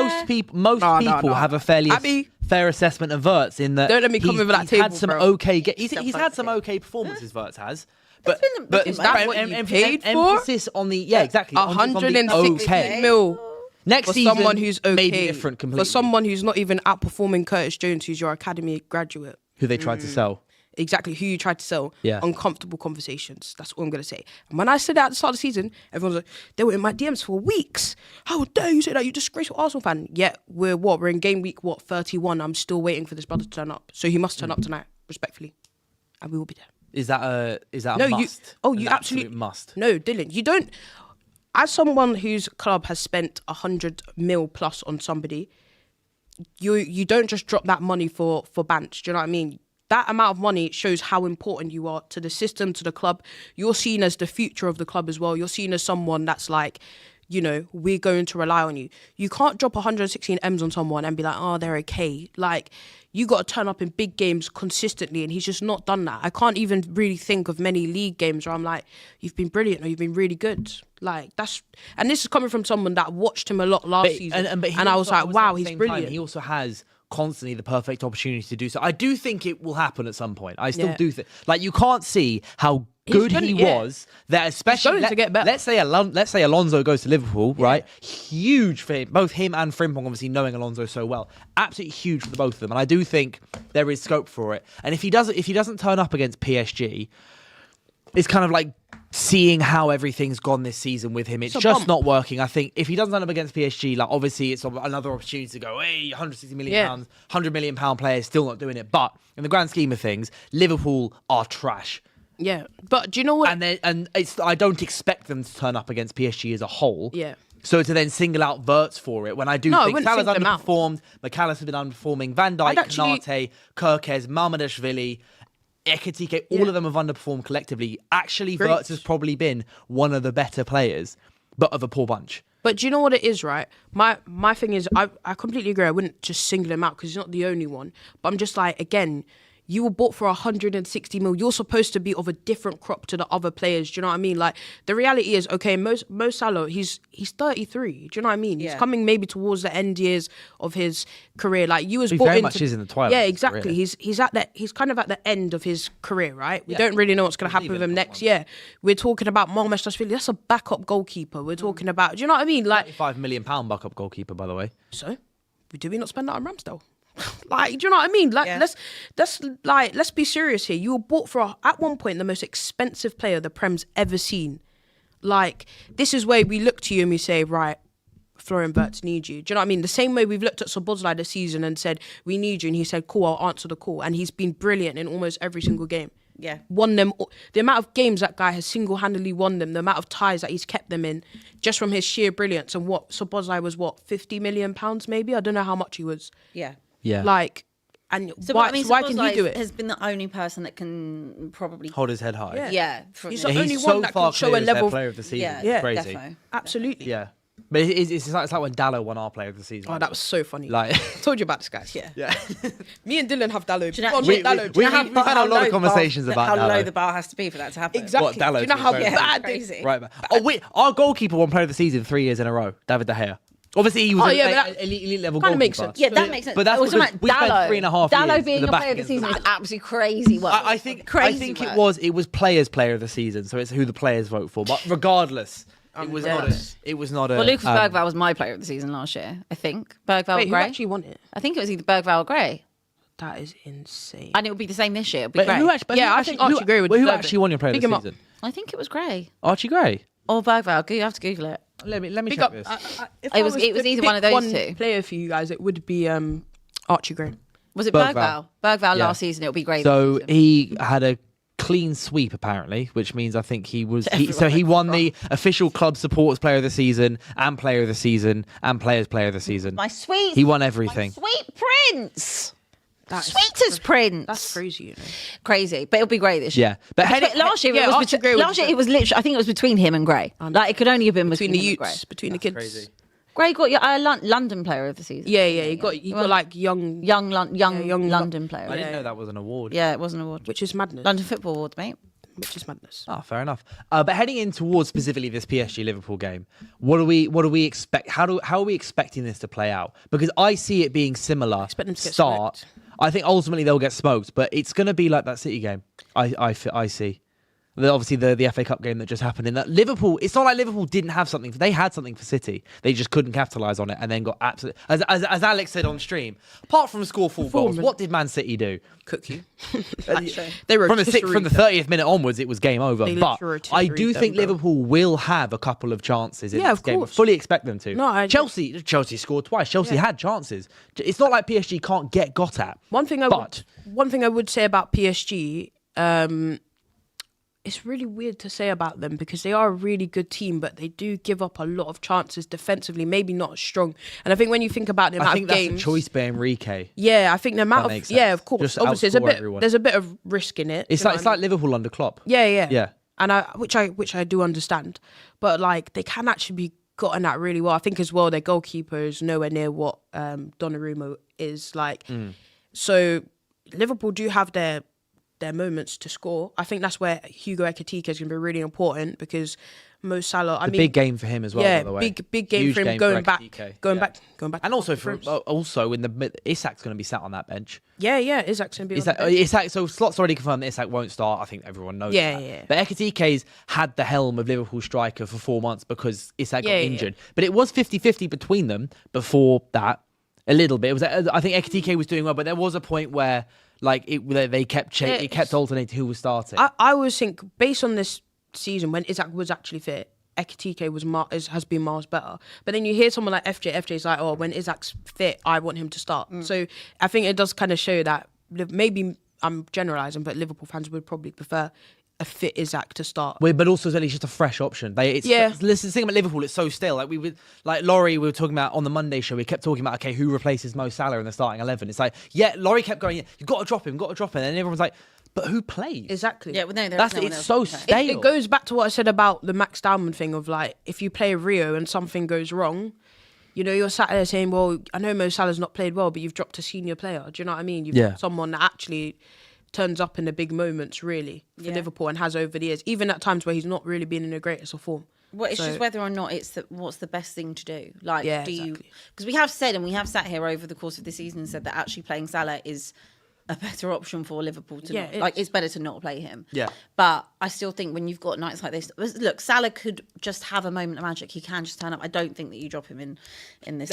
most people have a fairly Abby. fair assessment of Wirtz in that Don't let me come over that he's table, had some bro. okay. He's had some okay performances. Wirtz has. But Is that what you paid for? emphasis on the exactly 160 okay. mil Next for season, someone who's okay. maybe different completely. For someone who's not even outperforming Curtis Jones, who's your academy graduate. Who they tried to sell. Exactly, who you tried to sell. Yeah. Uncomfortable conversations. That's all I'm going to say. And when I said that at the start of the season, everyone was like, they were in my DMs for weeks. How dare you say that? You disgraceful Arsenal fan. Yet, we're in game week, 31. I'm still waiting for this brother to turn up. So he must turn up tonight, respectfully. And we will be there. Is that a No, must? you An absolute must. No, Dylan, you don't. As someone whose club has spent 100 mil plus on somebody, you don't just drop that money for Bants. Do you know what I mean? That amount of money shows how important you are to the system, to the club. You're seen as the future of the club as well. You're seen as someone that's like, you know, we're going to rely on you. You can't drop 116 M's on someone and be like, oh, they're okay. Like, you got to turn up in big games consistently, and he's just not done that. I can't even really think of many league games where I'm like, you've been brilliant or you've been really good. Like, and this is coming from someone that watched him a lot last season. And I was like, wow, he's brilliant. He also has constantly the perfect opportunity to do so. I do think it will happen at some point. I still do think, like, you can't see how good he was. That especially to get better. Let's say Alonso goes to Liverpool, right? Huge for him, both him and Frimpong, obviously knowing Alonso so well. Absolutely huge for the both of them, and I do think there is scope for it. And if he doesn't turn up against PSG, it's kind of like seeing how everything's gone this season with him. It's just not working. I think if he doesn't turn up against PSG, like, obviously it's another opportunity to go, hey, 160 million pounds, 100 million pound player, still not doing it. But in the grand scheme of things, Liverpool are trash. Yeah, but do you know what? And I don't expect them to turn up against PSG as a whole. Yeah. So to then single out Wirtz for it, when I do think Salah's underperformed, McAllister's been underperforming, Van Dijk, Konate, Kirkes, Mamadashvili, Ekitike, all of them have underperformed collectively. Actually, Wirtz has probably been one of the better players, but of a poor bunch. But do you know what it is, right? My thing is, I completely agree. I wouldn't just single him out because he's not the only one. But I'm just like, again, you were bought for 160 mil. You're supposed to be of a different crop to the other players. Do you know what I mean? Like, the reality is, okay, Mo Salah, he's 33. Do you know what I mean? He's coming maybe towards the end years of his career. Like, you was he bought very into, much is in the twilight. Yeah, of his exactly. career. He's kind of at the end of his career, right? We don't really know what's going to happen with him next year. We're talking about Mamadashvili. That's a backup goalkeeper. We're talking about, do you know what I mean? Like, £5 million backup goalkeeper, by the way. So, do we not spend that on Ramsdale? Like, do you know what I mean? Like, let's be serious here. You were bought for at one point the most expensive player the Prem's ever seen. Like, this is where we look to you and we say, right, Florian Wirtz needs you. Do you know what I mean? The same way we've looked at Szoboszlai this season and said, we need you, and he said, cool, I'll answer the call. And he's been brilliant in almost every single game. Yeah. Won them. The amount of games that guy has single-handedly won them, the amount of ties that he's kept them in, just from his sheer brilliance. And what Szoboszlai was, £50 million maybe? I don't know how much he was. Yeah. Yeah. Like, and so, why Szoboszlai can he do it? Has been the only person that can probably hold his head high. Yeah. He's the only one that can show a level. Player of the season. Yeah, It's crazy. Defo. Absolutely. Yeah. But it's like when Dallo won our player of the season. Oh, that was so funny. Like, I told you about this, guys. Yeah. Me and Dylan have Dallo. We've had a lot of conversations about how Dallo. low the bar has to be for that to happen. Exactly. What, Dallo Do you know how is bad crazy. Right. Oh, wait. Our goalkeeper won player of the season 3 years in a row. David De Gea. Obviously, he was an elite level goalkeeper. Makes sense. Yeah, that makes sense. But that's because because we spent 3.5 years. Dallo being the a player of the season is absolutely crazy work. I think it was players' player of the season, so it's who the players vote for. But regardless, it was not a. Well, Lucas Bergvall was my player of the season last year, I think. Bergvall or who Gray. actually won it? I think it was either Bergvall or Gray. That is insane. And it will be the same this year. It'll be But Gray. I think Archie Gray would. Who actually won your player of the season? I think it was Gray Archie Gray or Bergvall. You have to Google it. Let me check this. It was either one of those two. Player for you guys, it would be Archie Gray. Was it Bergvall? Bergvall last season. It'll be Gray. So he had a clean sweep apparently, which means I think he won the official club supporters player of the season and player of the season and players player of the season. My sweet. He won everything. My sweet prince. Sweetest Prince. That's crazy, you know. Crazy, but it'll be Gray this year. Yeah, but last year, it was literally. I think it was between him and Gray. Like it could only have been between the him and youths, between the kids. Crazy. Gray got London Player of the Season. Yeah, he got like young London Player. I didn't know that was an award. Yeah, it was an award. Which is madness. London Football Awards, mate. Which is madness. Oh, fair enough. But heading in towards specifically this PSG Liverpool game, what do we expect? How are we expecting this to play out? Because I see it being similar. Expect them to get start. smoked. I think ultimately they'll get smoked, but it's going to be like that City game. I see. Obviously, the FA Cup game that just happened in that Liverpool. It's not like Liverpool didn't have something. They had something for City. They just couldn't capitalise on it, and then got absolutely. As Alex said on stream, apart from score 4 goals, what did Man City do? Cook you. They were from the 30th minute onwards. It was game over. But I do think Liverpool will have a couple of chances in this game. I fully expect them to. No, Chelsea scored twice. Chelsea had chances. It's not like PSG can't get got at. One thing I would say about PSG. It's really weird to say about them because they are a really good team, but they do give up a lot of chances defensively, maybe not as strong. And I think when you think about the amount of games... I think that's a choice by Enrique. Yeah, I think the amount of... Yeah, of course. Just obviously, there's a bit of risk in it. It's like Liverpool under Klopp. Yeah. And which I do understand. But like they can actually be gotten at really well. I think as well their goalkeeper is nowhere near what Donnarumma is like. So Liverpool do have their moments to score. I think that's where Hugo Ekitike is going to be really important because Mo Salah. Big game for him as well. Yeah, by the way. big game for him going back. And also in the Isak's going to be sat on that bench. Yeah, Isak's going to be. On the bench. Isak. So Slot's already confirmed that Isak won't start. I think everyone knows. Yeah. But Ekitike's had the helm of Liverpool striker for 4 months because Isak got injured. But it was 50-50 between them before that. A little bit. It was. I think Ekitike was doing well, but there was a point where. They kept alternating who was starting. I always think based on this season when Isak was actually fit, Ekitike has been miles better. But then you hear someone like FJ. FJ's like, oh, when Isak's fit, I want him to start. So I think it does kind of show that maybe I'm generalising, but Liverpool fans would probably prefer a fit Isak to start. But also it's just a fresh option. Listen, the thing about Liverpool, it's so still. Laurie, we were talking about on the Monday show, we kept talking about, okay, who replaces Mo Salah in the starting 11? It's like, Laurie kept going, you've got to drop him. And everyone's like, but who plays? Exactly. Yeah, well, no, it's so stale. It goes back to what I said about the Max Dowman thing of like, if you play Rio and something goes wrong, you're sat there saying, well, I know Mo Salah's not played well, but you've dropped a senior player. Do you know what I mean? You've got someone that actually turns up in the big moments, really, for Liverpool and has over the years, even at times where he's not really been in the greatest of form. Well, it's just whether or not what's the best thing to do. Like, exactly. Because we have said, and we have sat here over the course of the season and said that actually playing Salah is a better option for Liverpool to it's better to not play him. Yeah. But I still think when you've got nights like this, look, Salah could just have a moment of magic. He can just turn up. I don't think that you drop him in this.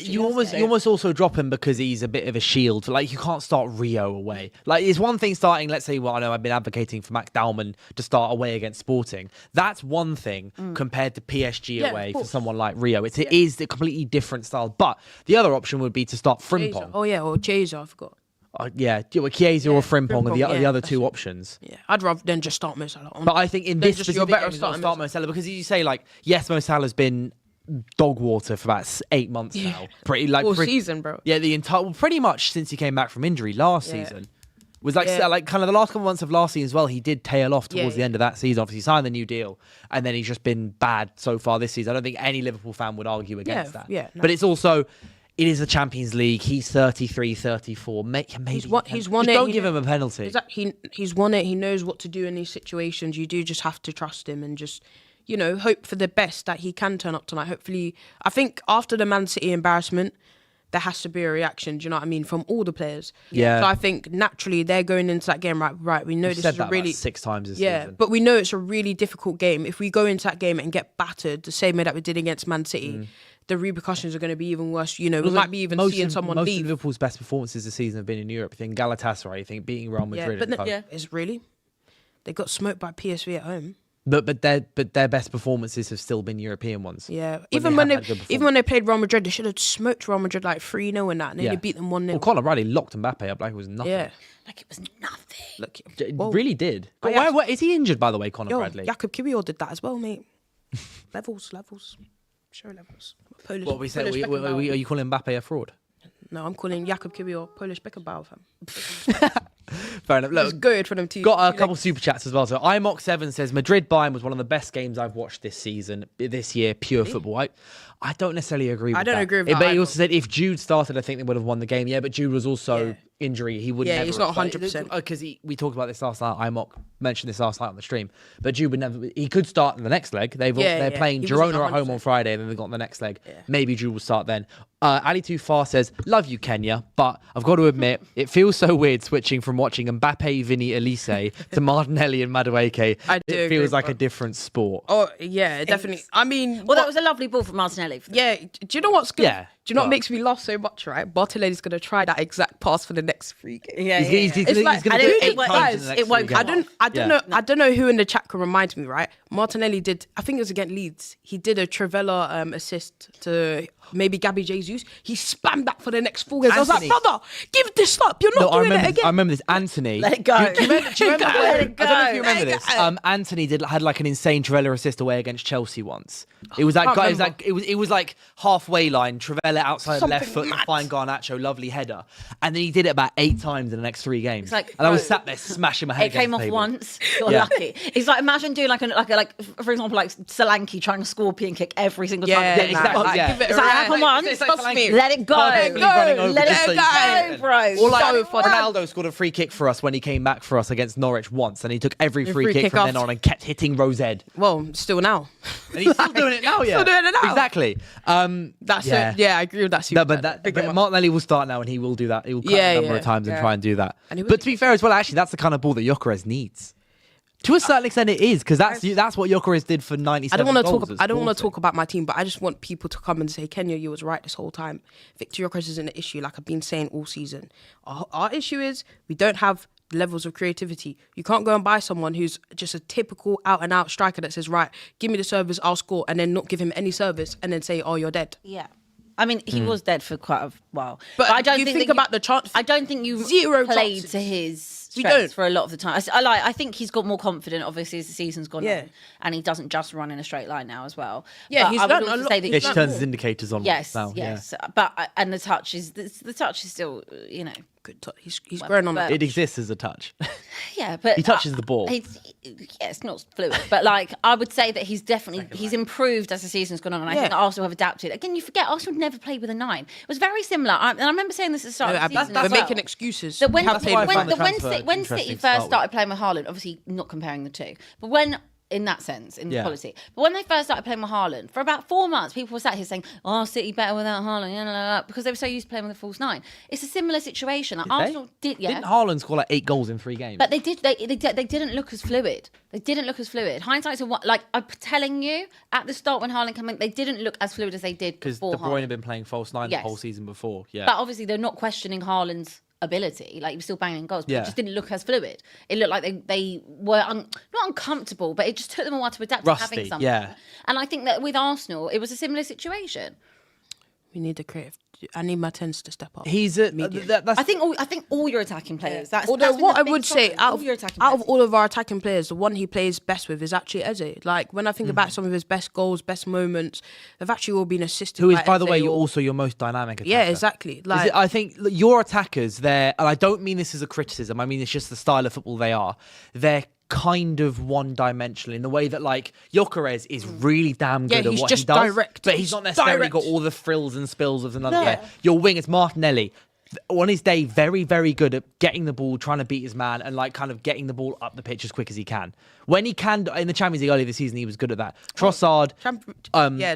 You almost also drop him because he's a bit of a shield. Like you can't start Rio away. Like it's one thing starting. Let's say, I know I've been advocating for Max Dowman to start away against Sporting. That's one thing compared to PSG away for someone like Rio. It is a completely different style. But the other option would be to start Frimpong. Oh yeah, or Chiesa, I forgot. Chiesa or Frimpong are the other two options. Yeah, I'd rather than just start Mo Salah. But I think in this specific game, start Mo Salah because as you say, Mo Salah's been dog water for about 8 months now. Full season, bro. Yeah, pretty much since he came back from injury last season. Was kind of the last couple of months of last season as well. He did tail off towards the end of that season. Obviously, he signed the new deal, and then he's just been bad so far this season. I don't think any Liverpool fan would argue against that. Yeah, no. But it's also. It is the Champions League. He's 33, 34. He's won it. Don't give him a penalty. He's won it. He knows what to do in these situations. You do just have to trust him and just, hope for the best that he can turn up tonight. Hopefully, I think after the Man City embarrassment, there has to be a reaction, do you know what I mean, from all the players. Yeah. So I think naturally they're going into that game, right, we know this is a really... about 6 times this season. But we know it's a really difficult game. If we go into that game and get battered the same way that we did against Man City... The repercussions are going to be even worse. We might be even seeing someone leave. Most of Liverpool's best performances this season have been in Europe. You think Galatasaray, you think beating Real Madrid. It's really they got smoked by PSV at home. But their best performances have still been European ones. Yeah, even when they played Real Madrid, they should have smoked Real Madrid 3-0 and that, and then they beat them 1-0. Well, Conor Bradley locked Mbappe up like it was nothing. Yeah, like it was nothing. Look, it really did. But why is he injured, by the way, Conor Bradley? Jakub Kiwior did that as well, mate. levels. Show levels. What we say? Are you calling Mbappe a fraud? No, I'm calling Jakub Kiwior Polish Beckenbauer, fam. Fair enough. Look, It's good for them too. got a couple super chats as well. So IMOX7 says Madrid Bayern was one of the best games I've watched this year, pure football. I don't necessarily agree with that. I don't agree with that But he either. also said if Jude started, I think they would have won the game. Yeah, but Jude was also injury. He would never. Yeah, he's not 100%. Because we talked about this last night. IMOC mentioned this last night on the stream. But Jude would never. He could start in the next leg. They're playing He wasn't Girona at home on 100%. Friday, and then they've got the next leg. Maybe Jude will start then. Ali Too Far says, "Love you, Kenya, but I've got to admit, it feels so weird switching from watching Mbappe, Vinny, Elise to Martinelli and Madueke. It feels like a different sport." Oh yeah, definitely. I mean, Well, that was a lovely ball from Martinelli. yeah. Do you know what's good? Yeah. Do you know what makes me laugh so much? Right, Martinelli's gonna try that exact pass for the next free game. Yeah, He's It's gonna like- do I it don't 8 think- times in the next it won't three come games. I don't know who in the chat can remind me. Right, Martinelli did. I think it was against Leeds. He did a Trivella assist to maybe Gabby Jesus. He spammed that for the next 4 games. I was like, Anthony. brother, give this up. You're not doing it again. I remember this. Anthony. Let it go. Do you remember Let it I don't know if you go. remember this. Anthony had like an insane Trivella assist away against Chelsea once. It was can't like remember. it was like halfway line, Trivella outside Something left foot, mad. fine Garnacho, lovely header, and then he did it about 8 times in the next 3 games. It's like, and I was bro, sat there smashing my head. It came against off the table. once. You're Yeah. lucky. It's like imagine doing like for example like Solanke trying to scorpion kick every single time. Yeah, It exactly, like, yeah. Give it It's a like rest. happen once. It's like Trust Solanke me. Let it go. perfectly running over Let just so it you can- go, bro. Or like So funny. Ronaldo scored a free kick for us when he came back for us against Norwich once, and he took every free free kick kick from then off. on and kept hitting Rose Ed. Well, still now. And he's still doing it now, yeah. Still doing it now. Exactly. That's it. Yeah, I agree with that. No, super but chat. Big but him up. Martinelli will start now, and he will do that. He will cut Yeah, a number yeah, of times and yeah. try and do that. And he will- But to be fair as well, actually, that's the kind of ball that Gyökeres needs. To a certain extent, it is because that's what Gyökeres did for 97 I don't want to goals. talk. I don't want to talk about my team, but I just want people to come and say, Kenya, you was right this whole time. Victor Gyökeres isn't an issue, like I've been saying all season. Our issue is we don't have levels of creativity. You can't go and buy someone who's just a typical out and out striker that says, right, give me the service, I'll score, and then not give him any service, and then say, oh, you're dead. Yeah. I mean, he was dead for quite a while. But I don't you think think that about the chance. I don't think you Zero played chances. to his We strengths don't. for a lot of the time. I think he's got more confident, obviously, as the season's gone Yeah. on, and he doesn't just run in a straight line now as well. Yeah, But he's I would learned a also lot. say that Yeah, He's she learned turns more. his indicators on yes, now. yes, but and the touch is still, you know, Good he's growing on but- that. It exists as a touch. yeah, but He touches the ball. It's not fluid, but like I would say that he's improved as the season's gone on, and I think Yeah. Arsenal have adapted. Again, you forget Arsenal never played with a 9. It was very similar, and I remember saying this at the start of the season. They're as well. making excuses. That when Have played with find the when transfer City interesting to first start started playing with Haaland, obviously not comparing the two, but when in that sense, in Yeah. policy, but when they first started playing with Haaland, for about 4 months, people were sat here saying, "Oh, City better without Haaland," yeah, la, la, la, because they were so used to playing with a false 9. It's a similar situation. Like, Arsenal did, yeah. Didn't Haaland score like 8 goals in 3 games? But they did. They didn't look as fluid. They didn't look as fluid. Hindsight's like I'm telling you, at the start when Haaland came in, they didn't look as fluid as they did Because before De Bruyne Haaland. had been playing false 9 Yes. the whole season before. Yeah. But obviously, they're not questioning Haaland's ability. Like he was still banging goals, but Yeah. it just didn't look as fluid. It looked like they were not uncomfortable, but it just took them a while to adapt Rusty, to having something. yeah. And I think that with Arsenal, it was a similar situation. We need the creative. I need Martens to step up. He's a. That's I think all your attacking players. That's Although been what the I big would say, problem, all your attacking players. all of our attacking players, the one he plays best with is actually Eze. Like when I think about some of his best goals, best moments, they've actually all been assisted. who is, by by the Eze way, or- also your most dynamic attacker. Yeah, exactly. Like I think your attackers, they're, and I don't mean this as a criticism, I mean it's just the style of football they are. They're kind of one-dimensional in the way that, like, Gyökeres is really damn good at he's what just he does, direct. but he's not necessarily Direct. got all the frills and spills of another player. Your wingers, Martinelli, on his day, very, very good at getting the ball, trying to beat his man, and like kind of getting the ball up the pitch as quick as he can. When he can, in the Champions League earlier this season, he was good at that. Trossard,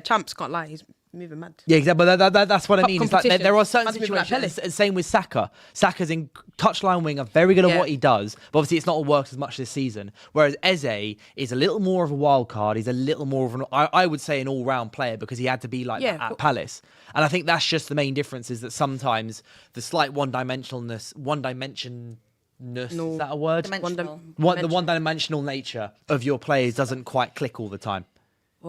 Champs can't lie. He's moving mad. yeah, exactly. But that's what I Cup mean. It's like there competition. are certain Man's moving like situations. Same with Saka. Saka's in touchline winger, very good at Yeah. what he does. But obviously, it's not worked as much this season. Whereas Eze is a little more of a wild card. He's a little more of I would say an all-round player because he had to be like Yeah, that at but- Palace. And I think that's just the main difference is that sometimes the slight one-dimensionalness. Is that a word? Dimensional. The one-dimensional nature of your players doesn't quite click all the time.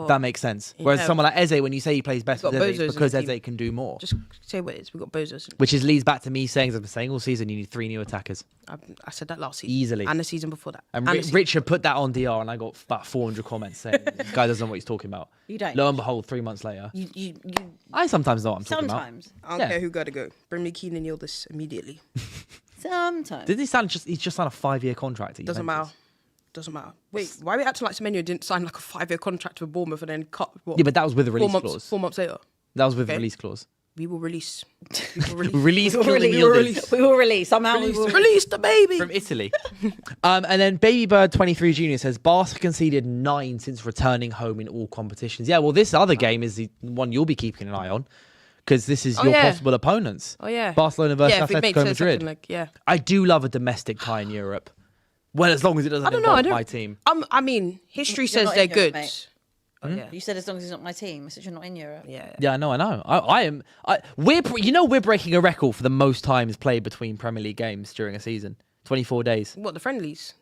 That makes sense. Whereas someone like Eze, when you say he plays best with Eze, it's because Eze can do more. Just say what it is. We've got Bozos. Which leads back to me saying, as I've been saying all season, you need 3 new attackers. I said that last season. Easily. And the season before that. And Richard put that on DR, and I got about 400 comments saying, this guy doesn't know what he's talking about. You don't. Lo and behold, 3 months later. You I sometimes know what I'm talking about. sometimes. I don't care who got to go. Bring me Keenan Yildiz immediately. Sometimes. Did he sign he's just signed a 5-year contract? at Doesn't Juventus? matter. Doesn't matter. Wait, why are we acting like Semenyo didn't sign like a 5-year contract with Bournemouth and then cut? What, Yeah, but that was with a release 4 months, clause. 4 months later. That was with a release clause. We will release. We will release. Release We will Keenan release. Yildiz. We will release. Somehow we will Release the baby. From Italy. And then Baby Bird 23 Junior says Barca conceded 9 since returning home in all competitions. Yeah, well, this other game is the one you'll be keeping an eye on because this is your possible opponents. Oh yeah. Barcelona versus if it makes Atletico it Madrid. second leg, yeah. I do love a domestic tie in Europe. Well, as long as it doesn't involve my team. I mean, history You're says not they're in Europe, good. mate. Oh, yeah. You said as long as it's not my team. I said you're not in Europe. Yeah. Yeah, I know. I am. We're breaking a record for the most times played between Premier League games during a season. 24 days. What, the friendlies?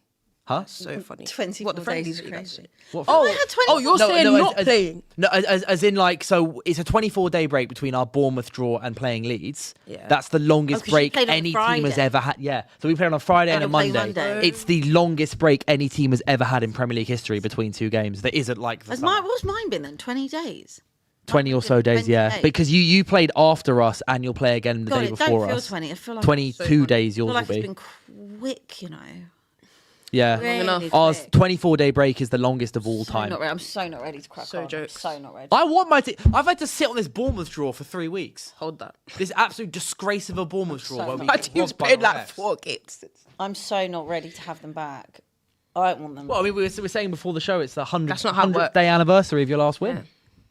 Huh? So funny. 24 What, the days friendlies? is crazy. Oh, you're saying not playing. No, as in like, so it's a 24-day break between our Bournemouth draw and playing Leeds. Yeah. That's the longest 'cause you break played on any team has Friday. ever had. Yeah. So we played on a Friday and a you'll play Monday. Monday. It's the longest break any team has ever had in Premier League history between 2 games. There isn't like the summer. What's mine been then? 20 days? 20 or so days, 20 yeah. days. Because you played after us and you'll play again the God, day it before don't feel us. 20. I feel like 22 days I yours feel like will it's be. been quick, you know. Yeah. Really enough. Ours quick. 24-day break is the longest of all time. I'm so not ready to crack So on. jokes. I'm so not ready. I want my team. I've had to sit on this Bournemouth draw for 3 weeks. Hold that. This absolute disgrace of a Bournemouth draw. Where we My get team's robbed by played the like refs. 4 games. I'm so not ready to have them back. I don't want them. Well, I mean, we were saying before the show, it's the 100th, That's not how it 100th works. day anniversary of your last win. Yeah.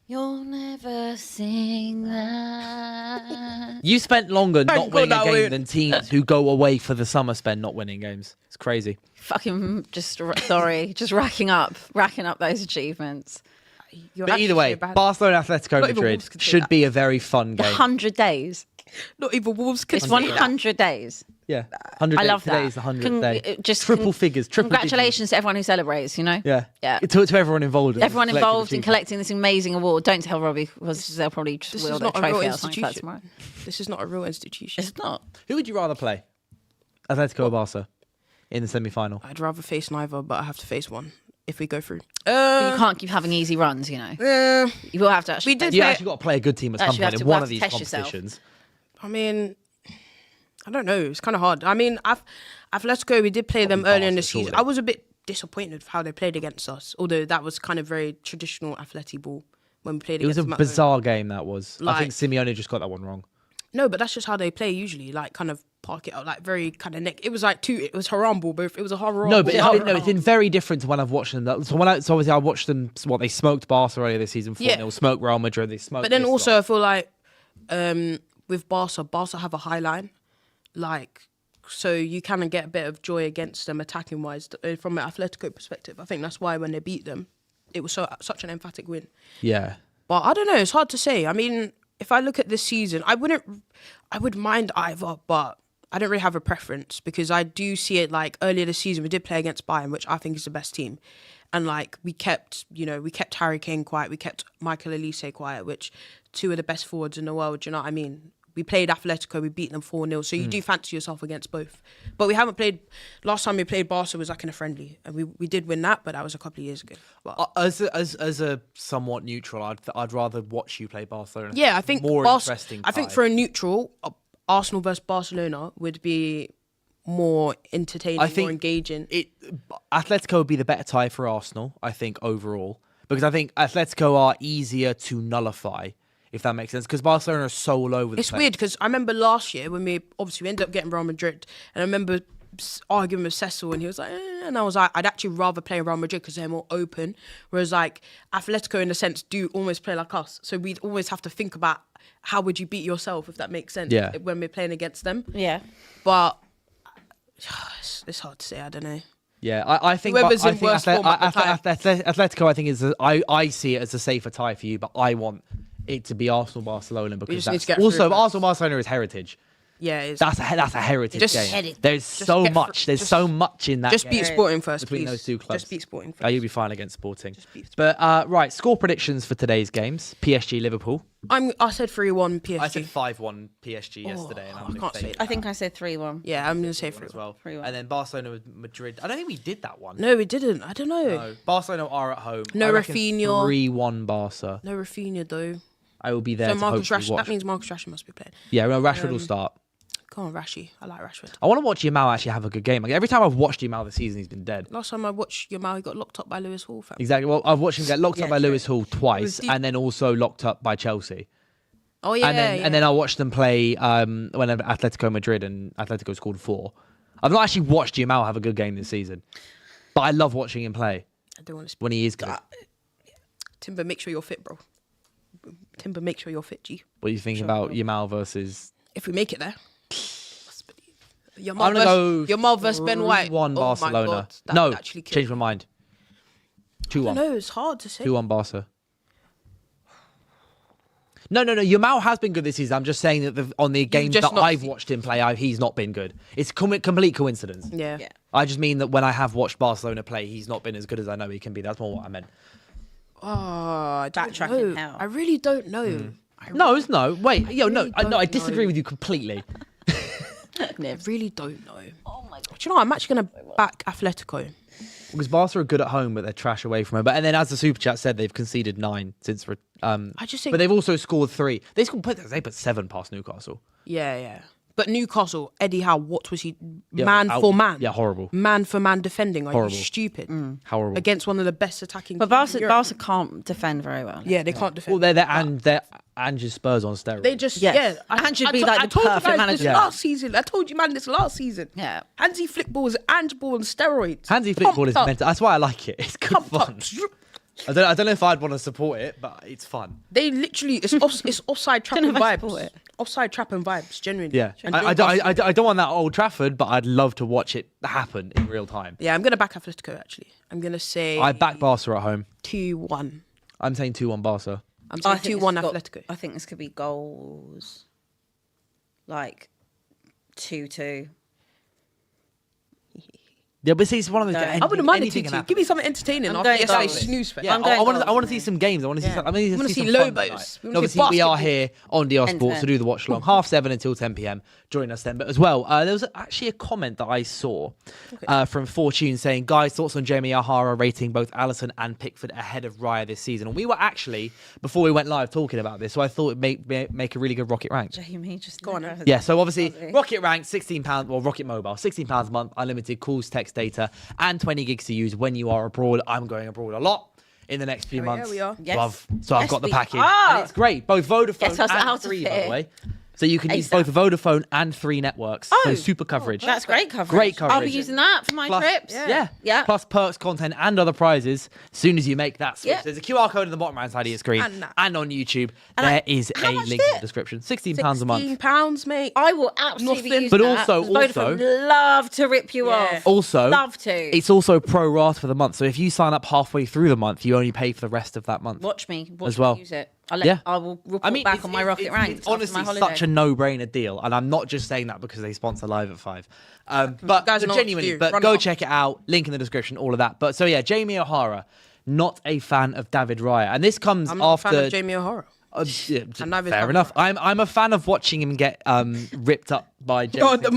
You'll never sing that. You spent longer not God, winning a that game win. than teams who go away for the summer spend not winning games. It's crazy. Fucking just just racking up those achievements. But either way, Barcelona Atletico Not even Madrid Wolves could say should that. be a very fun game. 100 days. Not even Wolves can It's say that. 100 days. Yeah, 100 I days. love Today that. is the 100th day. Just triple figures. Triple Congratulations to everyone who celebrates. You know. digits. Yeah. To everyone involved. in Everyone this collective involved in achievement. collecting this amazing award. Don't tell Robbie because they'll probably just This wheel is their not a real trophy out something like that institution. tomorrow. This is not a real institution. It's not. Who would you rather play? Atletico or Barca in the semi-final? I'd rather face neither, but I have to face one if we go through. You can't keep having easy runs. You know. You will have to actually. We did You play- actually got to play a good team at some Actually, point have in to- one have of to these test yourself. competitions. I mean, I don't know. It's kind of hard. I mean, Atletico, we did play them earlier in the Barca, season. surely. I was a bit disappointed with how they played against us, although that was kind of very traditional Atleti ball when we played It was against a them at home. bizarre game, that was. I think Like- Simeone just got that one wrong. No, but that's just how they play usually. Like, kind of park it out, like very kind of neck. It was like it was haram ball, both. It was a haram. No, but ball. it's been very different to when I've watched them. So obviously I watched them. They smoked Barca earlier this season. 4-0, Yeah. smoked Real Madrid. They smoked. But then this also lot. I feel like with Barca have a high line, like, so you kind of get a bit of joy against them attacking wise from an Atletico perspective. I think that's why when they beat them, it was such an emphatic win. Yeah. But I don't know. It's hard to say. I mean, if I look at this season, I would mind either, but I don't really have a preference because I do see it like earlier this season we did play against Bayern, which I think is the best team. And like we kept Harry Kane quiet, we kept Michael Elise quiet, which 2 of the best forwards in the world, you know what I mean? We played Atletico, we beat them 4-0, so you do fancy yourself against both. But we haven't played, last time we played Barca was like in a friendly, and we did win that, but that was a couple of years ago. But As a somewhat neutral, I'd rather watch you play Barcelona. yeah, I think more interesting. I think tie. for a neutral, Arsenal versus Barcelona would be more entertaining, more engaging. Atletico would be the better tie for Arsenal, I think, overall. Because I think Atletico are easier to nullify, if that makes sense. Because Barcelona are so all over the It's place. weird because I remember last year when we ended up getting Real Madrid, and I remember arguing with Cecil, and he was like, and I was like, I'd actually rather play Real Madrid because they're more open. Whereas like Atletico, in a sense, do almost play like us. So we'd always have to think about how would you beat yourself, if that makes sense. Yeah. When we're playing against them. Yeah. But it's hard to say. I don't know. Yeah, I think Whoever's I in think worse form at the time. Atletico, I think I see it as a safer tie for you, but I want it to be Arsenal Barcelona because just need that's to get through also first. Arsenal Barcelona is heritage. Yeah, it is. That's a heritage Just game. head it. There's so much in that. Just game. beat Sporting first, between please. those two clubs. Just beat Sporting first. Oh, you'll be fine against Sporting. But right, score predictions for today's games: PSG, Liverpool. I said 3-1 PSG. I said 5-1 PSG yesterday, and I'm I can't say I think I said 3-1. Yeah, I'm gonna say 3-1 as well. 3-1. And then Barcelona with Madrid. I don't think we did that one. No, we didn't. I don't know. No. Barcelona are at home. No I reckon Rafinha. 3-1 Barca. No Rafinha though. I will be there So to Marcus hopefully Rashford. watch. That means Marcus Rashford must be playing. Yeah, well, Rashford will start. Come on, Rashi. I like Rashford. I want to watch Yamal actually have a good game. Like, every time I've watched Yamal this season, he's been dead. Last time I watched Yamal, he got locked up by Lewis Hall. Fam. Exactly. Well, I've watched him get locked up by Lewis Hall twice, deep. and then also locked up by Chelsea. Oh yeah, And then I watched them play when Atletico Madrid, and Atletico scored 4. I've not actually watched Yamal have a good game this season, but I love watching him play. I don't want to. When he is good. Timber, make sure you're fit, bro. Timber, make sure you're fit, G. What do you think about Yamal versus? If we make it there. I'm gonna go Yamal versus Ben White. 1 Barcelona. My God, that No, would actually kill. change my mind. 2-1. No, it's hard to say. 2-1 Barca. No. Yamal has been good this season. I'm just saying that on the games just that not I've watched him play, he's not been good. It's complete coincidence. Yeah. I just mean that when I have watched Barcelona play, he's not been as good as I know he can be. That's more what I meant. Oh, I don't Backtracking know. hell. I really don't know. No. Wait, really I don't disagree know. with you completely. I really don't know. Oh my God. Do you know what? I'm actually going to back Atletico. Because Barca are good at home, but they're trash away from home. But and then, as the super chat said, they've conceded 9 since. I just think. But they've also scored 3. They put 7 past Newcastle. Yeah. But Newcastle, Eddie Howe, what was he? Yeah, Man for man. Yeah, horrible. Man for man defending. Are Horrible. you stupid? Horrible. Against one of the best attacking. But teams in Europe. Barca can't defend very well. Yeah, they can't defend. Well, they're just Spurs on steroids. They just Yes. yeah. And should be like the told you perfect guys manager. This Yeah. last season. I told you, man, this last season. Yeah. Hansi Flick ball is handball and steroids. Hansi Flick ball is Pumped up. mental. That's why I like it. It's good Pumped fun. up. I don't know if I'd want to support it, but it's fun. They literally it's offside trap Don't and know if I support vibes. it. Offside trap and vibes. Genuinely. Yeah, And I Newcastle- don't want that Old Trafford, but I'd love to watch it happen in real time. Yeah, I'm gonna back Atletico actually. I'm gonna say I back Barca at home. 2-1. I'm saying 2-1 Barca. I'm I saying think 2-1 this got- Atletico. I think this could be goals. Like 2-2. Yeah, but see, it's one of those. I I wouldn't mind a anything can 2-2. happen. Give me something entertaining I'm after going yesterday's goals. snooze fest. Yeah, I'm going I want goals, to see some games. I want to see. Yeah. Some, I mean, We wanna see some fun Lobos. tonight. We And wanna see obviously, we are basketball. here on DR End to Sports to end. do the watch along, 7:30 until 10 p.m. Join us then. But as well, there was actually a comment that I saw from Fortune saying, "Guys, thoughts on Jamie O'Hara rating both Alisson and Pickford ahead of Raya this season?" And we were actually before we went live talking about this, so I thought it'd make a really good Rocket rank. Jamie, just Go on, never- Yeah, so obviously Sorry. Rocket Rank, £16, well, Rocket Mobile, £16 a month, unlimited calls, text data, and 20 gigs to use when you are abroad. I'm going abroad a lot in the next few months. we are. Yes. So I've Yes, got the we package. are. And it's great. Both Vodafone Get us out and of 3, by here. the way. So you can use ASAP. both Vodafone and 3 networks. So super coverage. That's great coverage. Great coverage. I'll be using that for my Plus- trips. Yeah. Plus perks, content, and other prizes as soon as you make that switch. Yeah. There's a QR code in the bottom right side of your screen. And on YouTube. And There is how a much link is in the it? description. £16 a month. £16, mate. I will absolutely Nothing. use But that. also- 'cause Vodafone love to rip you off. Also, Love to. it's also pro rata for the month. So if you sign up halfway through the month, you only pay for the rest of that month. Watch me as well. use it. I will report back on my Rocket Rank. It's honestly after my holiday. such a no-brainer deal, and I'm not just saying that because they sponsor Live at 5. But guys know what to genuinely, do. but Run go it up. check it out. Link in the description. All of that. But so yeah, Jamie O'Hara, not a fan of David Raya, and this comes I'm not after. a fan of Jamie O'Hara. Yeah, And neither is fair David enough. Raya. I'm a fan of watching him get ripped up by James. Oh, the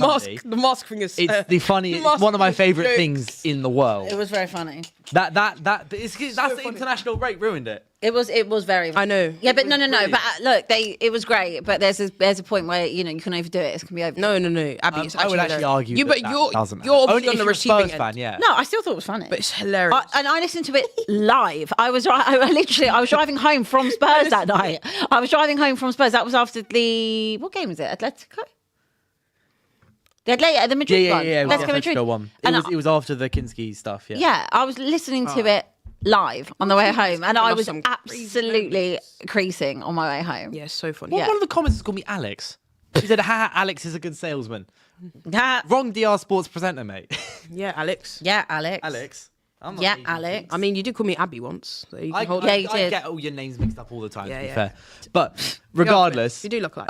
mask thing is. It's the funny. the It's mask one of my thing is favorite jokes. things in the world. It was very funny. That's the international break ruined it. It was very. I know. Yeah, but no. But look, it was great. But there's a point where you can overdo it. It can be over. No. Abby, it's I would actually hilarious. argue You, that but that you're doesn't you're happen. obviously Only on the if you're a receiving Spurs fan, end. yeah. No, I still thought it was funny. But it's hilarious. And I listened to it live. I was driving home from Spurs that night. I was driving home from Spurs. That was after what game was it? Atletico. The Madrid one. Yeah. Atletico Madrid. One. And It was after the Kinski stuff. Yeah. Yeah, I was listening to it live on the way home, and I Lost was some crazy absolutely creasing on my way home. Yeah, it's so funny. One of the comments called me Alex. She said, "Ha, Alex is a good salesman." That, Wrong DR Sports presenter, mate. Yeah, Alex. yeah, Alex. Alex. I'm not Yeah, Asian. Alex. I mean, you did call me Abby once. So you can I, hold Yeah, it. you I did. get all your names mixed up all the time, Yeah, to be yeah. fair. But regardless, You do look like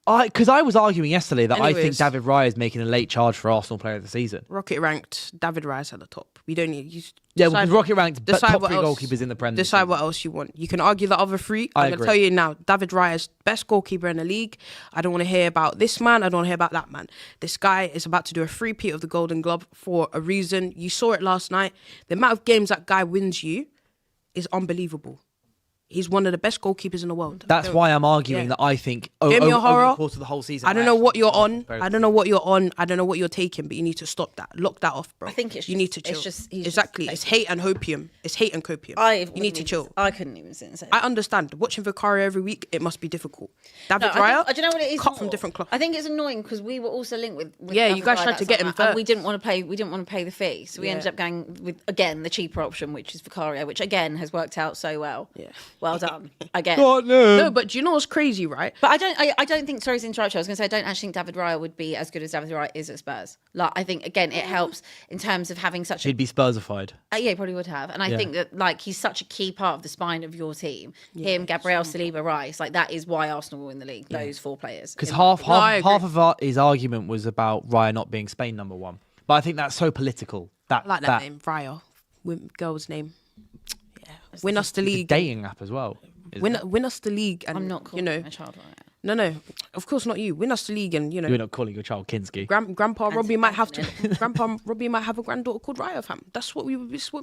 Because I was arguing yesterday that I think Anyways. David Raya is making a late charge for Arsenal Player of the Season. Rocket ranked David Rice at the top. We don't need. Yeah, because Rocket ranked decide top what 3 else- goalkeepers in the Premier League. Decide what else you want. You can argue the other 3. I I'm going to agree. tell you now, David Raya is best goalkeeper in the league. I don't want to hear about this man. I don't want to hear about that man. This guy is about to do a 3-peat of the Golden Glove for a reason. You saw it last night. The amount of games that guy wins you is unbelievable. He's one of the best goalkeepers in the world. That's why I'm arguing that I think over Jamie the O'Hara, course of the whole season. I don't know what you're on. Very I don't know what you're on. I don't know what you're taking, but you need to stop that. Lock that off, bro. I think it's you just- need to chill. it's just- he's exactly. just It's hate and hopium. It's hate and copium. You need to chill. I couldn't even sit and say. I understand. Watching Vicario every week, it must be difficult. David No, Raya, I don't know what it is. cut from more. different cloth. I think it's annoying because we were also linked with Yeah, David you guys Raya tried that to get him summer, and we first. didn't want to pay. We didn't want to pay the fee, so we ended Yeah. up going with again the cheaper option, which is Vicario, which again has worked out so well. Yeah, well done again. No, but do you know what's crazy, right? But I don't think. Sorry to interrupt you. I was going to say I don't actually think David Raya would be as good as David Raya is at Spurs. Like I think again it helps in terms of having such. He'd be Spursified. Yeah, he probably would have, and I think that like he's such a key part of the spine of your team. Him, Gabriel, Saliba, Rice, like that is why Arsenal will win the league. Those 4 players. Because in my opinion. half of his argument was about Raya not being Spain #1. But I think that's so political. I like that name, Raya. Girl's name. Yeah, win us the It's a league. dating app as well. Win us the league, and I'm not calling you know, my child Raya. no, of course not you. Win us the league, and you know, You're not calling your child Kinski. Grandpa Robbie might have to. Grandpa Robbie might have a granddaughter called Raya, fam. That's what we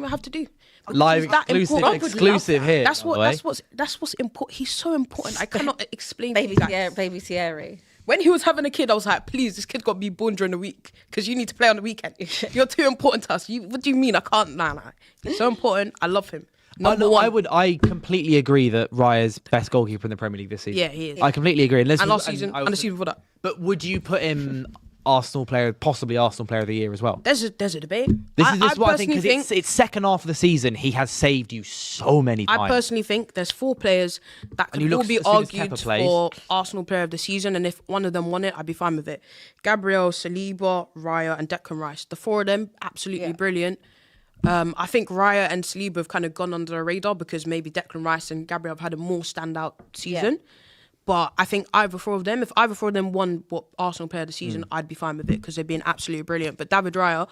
have to do. Live He's that important. exclusive here. That's by the way. that's what's important. He's so important. I cannot explain. Baby to you guys. Thierry, baby Thierry. When he was having a kid, I was like, please, this kid got to be born during the week because you need to play on the weekend. You're too important to us. What do you mean? I can't. Nah. He's so important. I love him. Number one. I completely agree that Raya's best goalkeeper in the Premier League this season. Yeah, he is. I completely agree. And last season, and the season before that. But would you put him possibly Arsenal Player of the Year as well? There's a debate. This is what I think personally because it's second half of the season. He has saved you so many times. I personally think there's 4 players that And you could look all be as soon as argued Kepa plays. for Arsenal Player of the Season, and if one of them won it, I'd be fine with it. Gabriel, Saliba, Raya, and Declan Rice. The 4 of them, absolutely brilliant. I think Raya and Saliba have kind of gone under the radar because maybe Declan Rice and Gabriel have had a more standout season. But I think if either 4 of them won what Arsenal Player of the Season, I'd be fine with it because they've been absolutely brilliant. But David Raya,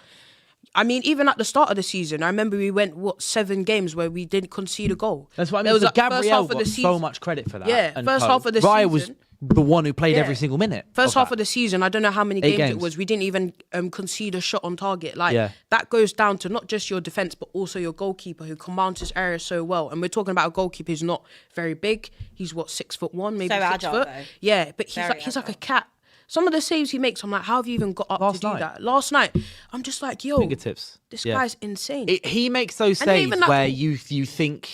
I mean, even at the start of the season, I remember we went 7 games where we didn't concede a goal. That's what I There mean. was So like first Gabriel half of the got so season- much credit for that. Yeah, and first co. half of the Raya season. was the one who played Yeah. every single minute. First half that. of the season, I don't know how many 8 games it games. was. We didn't even concede a shot on target. Like Yeah. that goes down to not just your defense, but also your goalkeeper who commands his area so well. And we're talking about a goalkeeper who's not very big. He's 6'1", maybe So 6 agile, foot. though. Yeah, but he's Very like a agile. cat. Some of the saves he makes, I'm like, how have you even got up Last to do night. that? Last night, I'm just like, yo, Fingertips. this Yeah. guy's insane. He makes those And then saves even that where goal- you think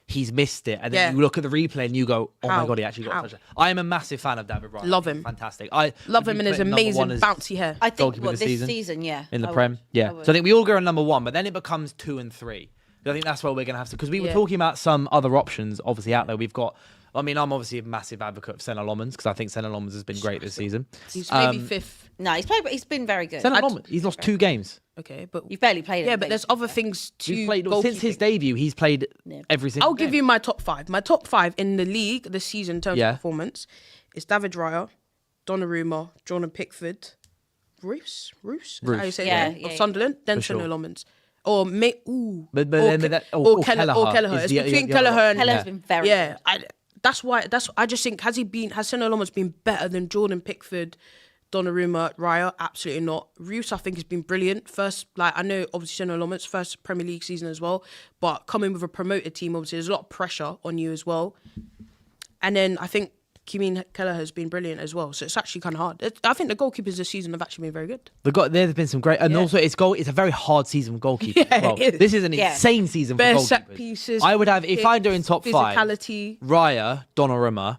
he's missed it, and then Yeah. you look at the replay and you go, "Oh my How? god, he actually got How? touched." I am a massive fan of David Raya. Love him. Fantastic. I Love would him you and his put number amazing one as bouncy hair. I think goalkeeper what this this season? yeah. in the I would. Prem. Yeah. I would. So I think we all go on number 1, but then it becomes 2 and 3. I think that's where we're gonna have to, because we were Yeah. talking about some other options obviously out there. We've got. I mean, I'm obviously a massive advocate of Senna Lomans because I think Senna Lomans has been great this season. He's maybe 5th. No, he's played, but he's been very good. Senna Lomans, he's lost 2 games. Okay, but You've barely played him. yeah, but there's other things to He's played since his goalkeeping. debut. He's played every single. I'll give you my top 5. My top 5 in the league this season in terms Yeah. of performance is David Raya, Donnarumma, Jordan Pickford, Roos? Is that how you say Yeah, it? yeah, Of yeah. Sunderland, then For sure. Senna Lomans. Or Kelleher It's is the between other Kelleher and Kelleher's been very yeah. good. I just think has Senna Lomans been better than Jordan Pickford, Donnarumma, Raya? Absolutely not. Roos, I think, has been brilliant. First, I know obviously Senna Lomans first Premier League season as well, but coming with a promoted team, obviously there's a lot of pressure on you as well. And then I think Kimine Kelleher has been brilliant as well. So it's actually kind of hard. I think the goalkeepers this season have actually been very good. There's been some great, and also it's a very hard season for goalkeepers. Yeah, as well. it is. This is an Yeah. insane season Bare for goalkeepers. set pieces. I would have, if I'm doing top 5, physicality. Raya, Donnarumma,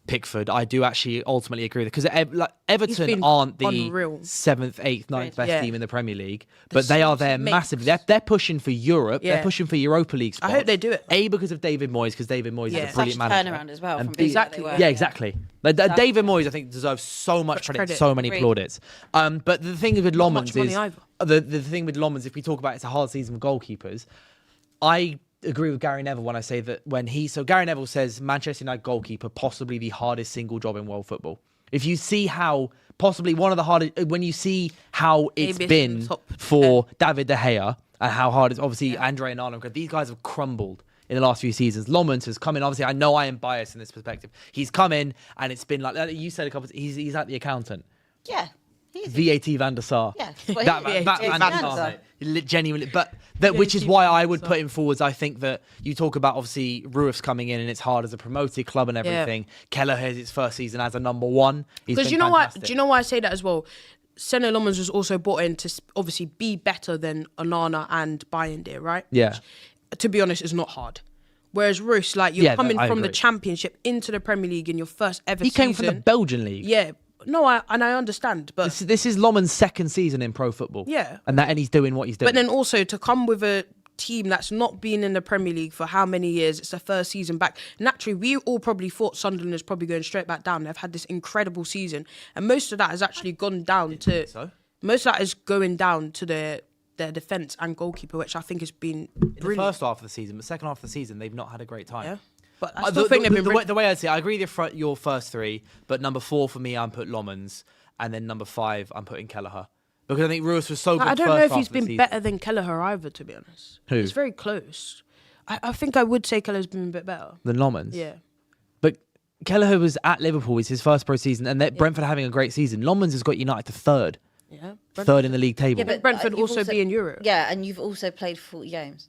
Pickford. I do actually ultimately agree with it because Everton been aren't the unreal. 7th, 8th, 9th best Yeah. team in the Premier League, but they are there makes- massively. They're pushing for Europe. Yeah. They're pushing for Europa League spots. I hope they do it. Because of David Moyes, because David Moyes Yeah. is a brilliant Such a manager. turnaround as well And from being where they Exactly. were. Yeah, exactly. David Moyes, I think, deserves so much credit, so many Agreed. plaudits. But the thing with Not much Lomans money is either. the thing with Lomans, if we talk about it's a hard season for goalkeepers, I agree with Gary Neville when I say that Gary Neville says Manchester United goalkeeper possibly the hardest single job in world football. If you see how possibly one of the hardest, when you see how it's been for David De Gea and how hard it's obviously Andre and Onana, these guys have crumbled in the last few seasons. Lommans has come in. Obviously, I know I am biased in this perspective. He's come in and it's been like you said a couple. He's like the accountant. Yeah. VAT Van der Sar. Yeah. That Van der Sar, mate. Genuinely. But which is why I would put him forwards. I think that you talk about, obviously, Ruif's coming in and it's hard as a promoted club and everything. Kelleher has his first season as a number one. Because you know what? Do you know why I say that as well? Senne Lommans was also brought in to obviously be better than Onana and Bayern did, right? Yeah. Which, to be honest, is not hard. Whereas Russ, like, you're coming from the Championship into the Premier League in your first ever season. He came from the Belgian league. Yeah. No, I understand, but this is Lommans' second season in pro football. Yeah, and he's doing what he's doing. But then also to come with a team that's not been in the Premier League for how many years? It's their first season back. Naturally, we all probably thought Sunderland is probably going straight back down. They've had this incredible season, and most of that has actually gone down to. Most of that is going down to their defence and goalkeeper, which I think has been brilliant. In the first half of the season, but second half of the season, they've not had a great time. Yeah. But I still think the way I'd say, I agree with your first three, but number 4 for me, I'm put Lommans, and then number 5, I'm putting Kelleher. Because I think Ruiz was so good. I don't know if he's been better than Kelleher either, to be honest. Who? It's very close. I think I would say Kelleher's been a bit better. Than Lommans? Yeah. But Kelleher was at Liverpool, it's his first pro season, and Brentford are having a great season. Lommans has got United to third. Yeah. Third in the league table. Yeah, but Brentford also be in Europe. Yeah, and you've also played 40 games.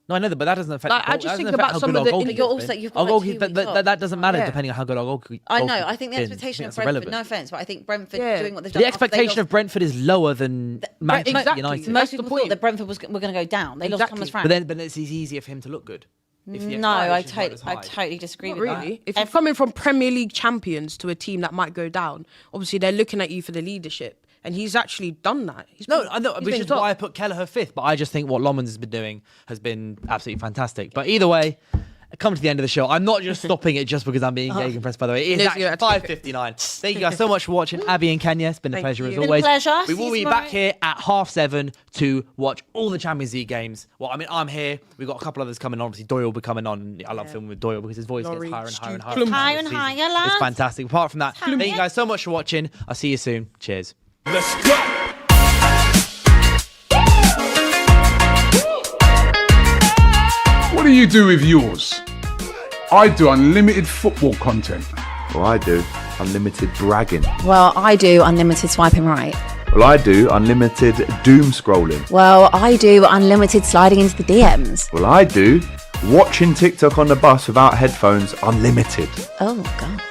No, I know that, but that doesn't affect. Like, I just think about some of the. That doesn't matter depending on how good our goalkeeper. I know. I think the expectation of Brentford. No offense, but I think Brentford doing what they've done. The expectation of Brentford is lower than Manchester United. Most people thought that Brentford were going to go down. They lost Thomas Frank. But it's easier for him to look good. No, I totally disagree with that. Really? If you're coming from Premier League champions to a team that might go down, obviously they're looking at you for the leadership. And he's actually done that. I know, which is why I put Kelleher 5th. But I just think what Lommans has been doing has been absolutely fantastic. But either way, come to the end of the show. I'm not just stopping it just because I'm being gegenpressed, by the way. It is actually 5:59. Thank you guys so much for watching. Abby and Kenya, it's been a pleasure as always. We will be back here at 7:30 to watch all the Champions League games. Well, I mean, I'm here. We've got a couple others coming on. Obviously, Doyle will be coming on. I love filming with Doyle because his voice gets higher and higher and higher. Higher and higher, lads. It's fantastic. Apart from that, thank you guys so much for watching. I'll see you soon. Cheers. Let's go. What do you do with yours? I do unlimited football content. Well, I do unlimited bragging. Well, I do unlimited swiping right. Well, I do unlimited doom scrolling. Well, I do unlimited sliding into the DMs. Well, I do watching TikTok on the bus without headphones unlimited. Oh, God.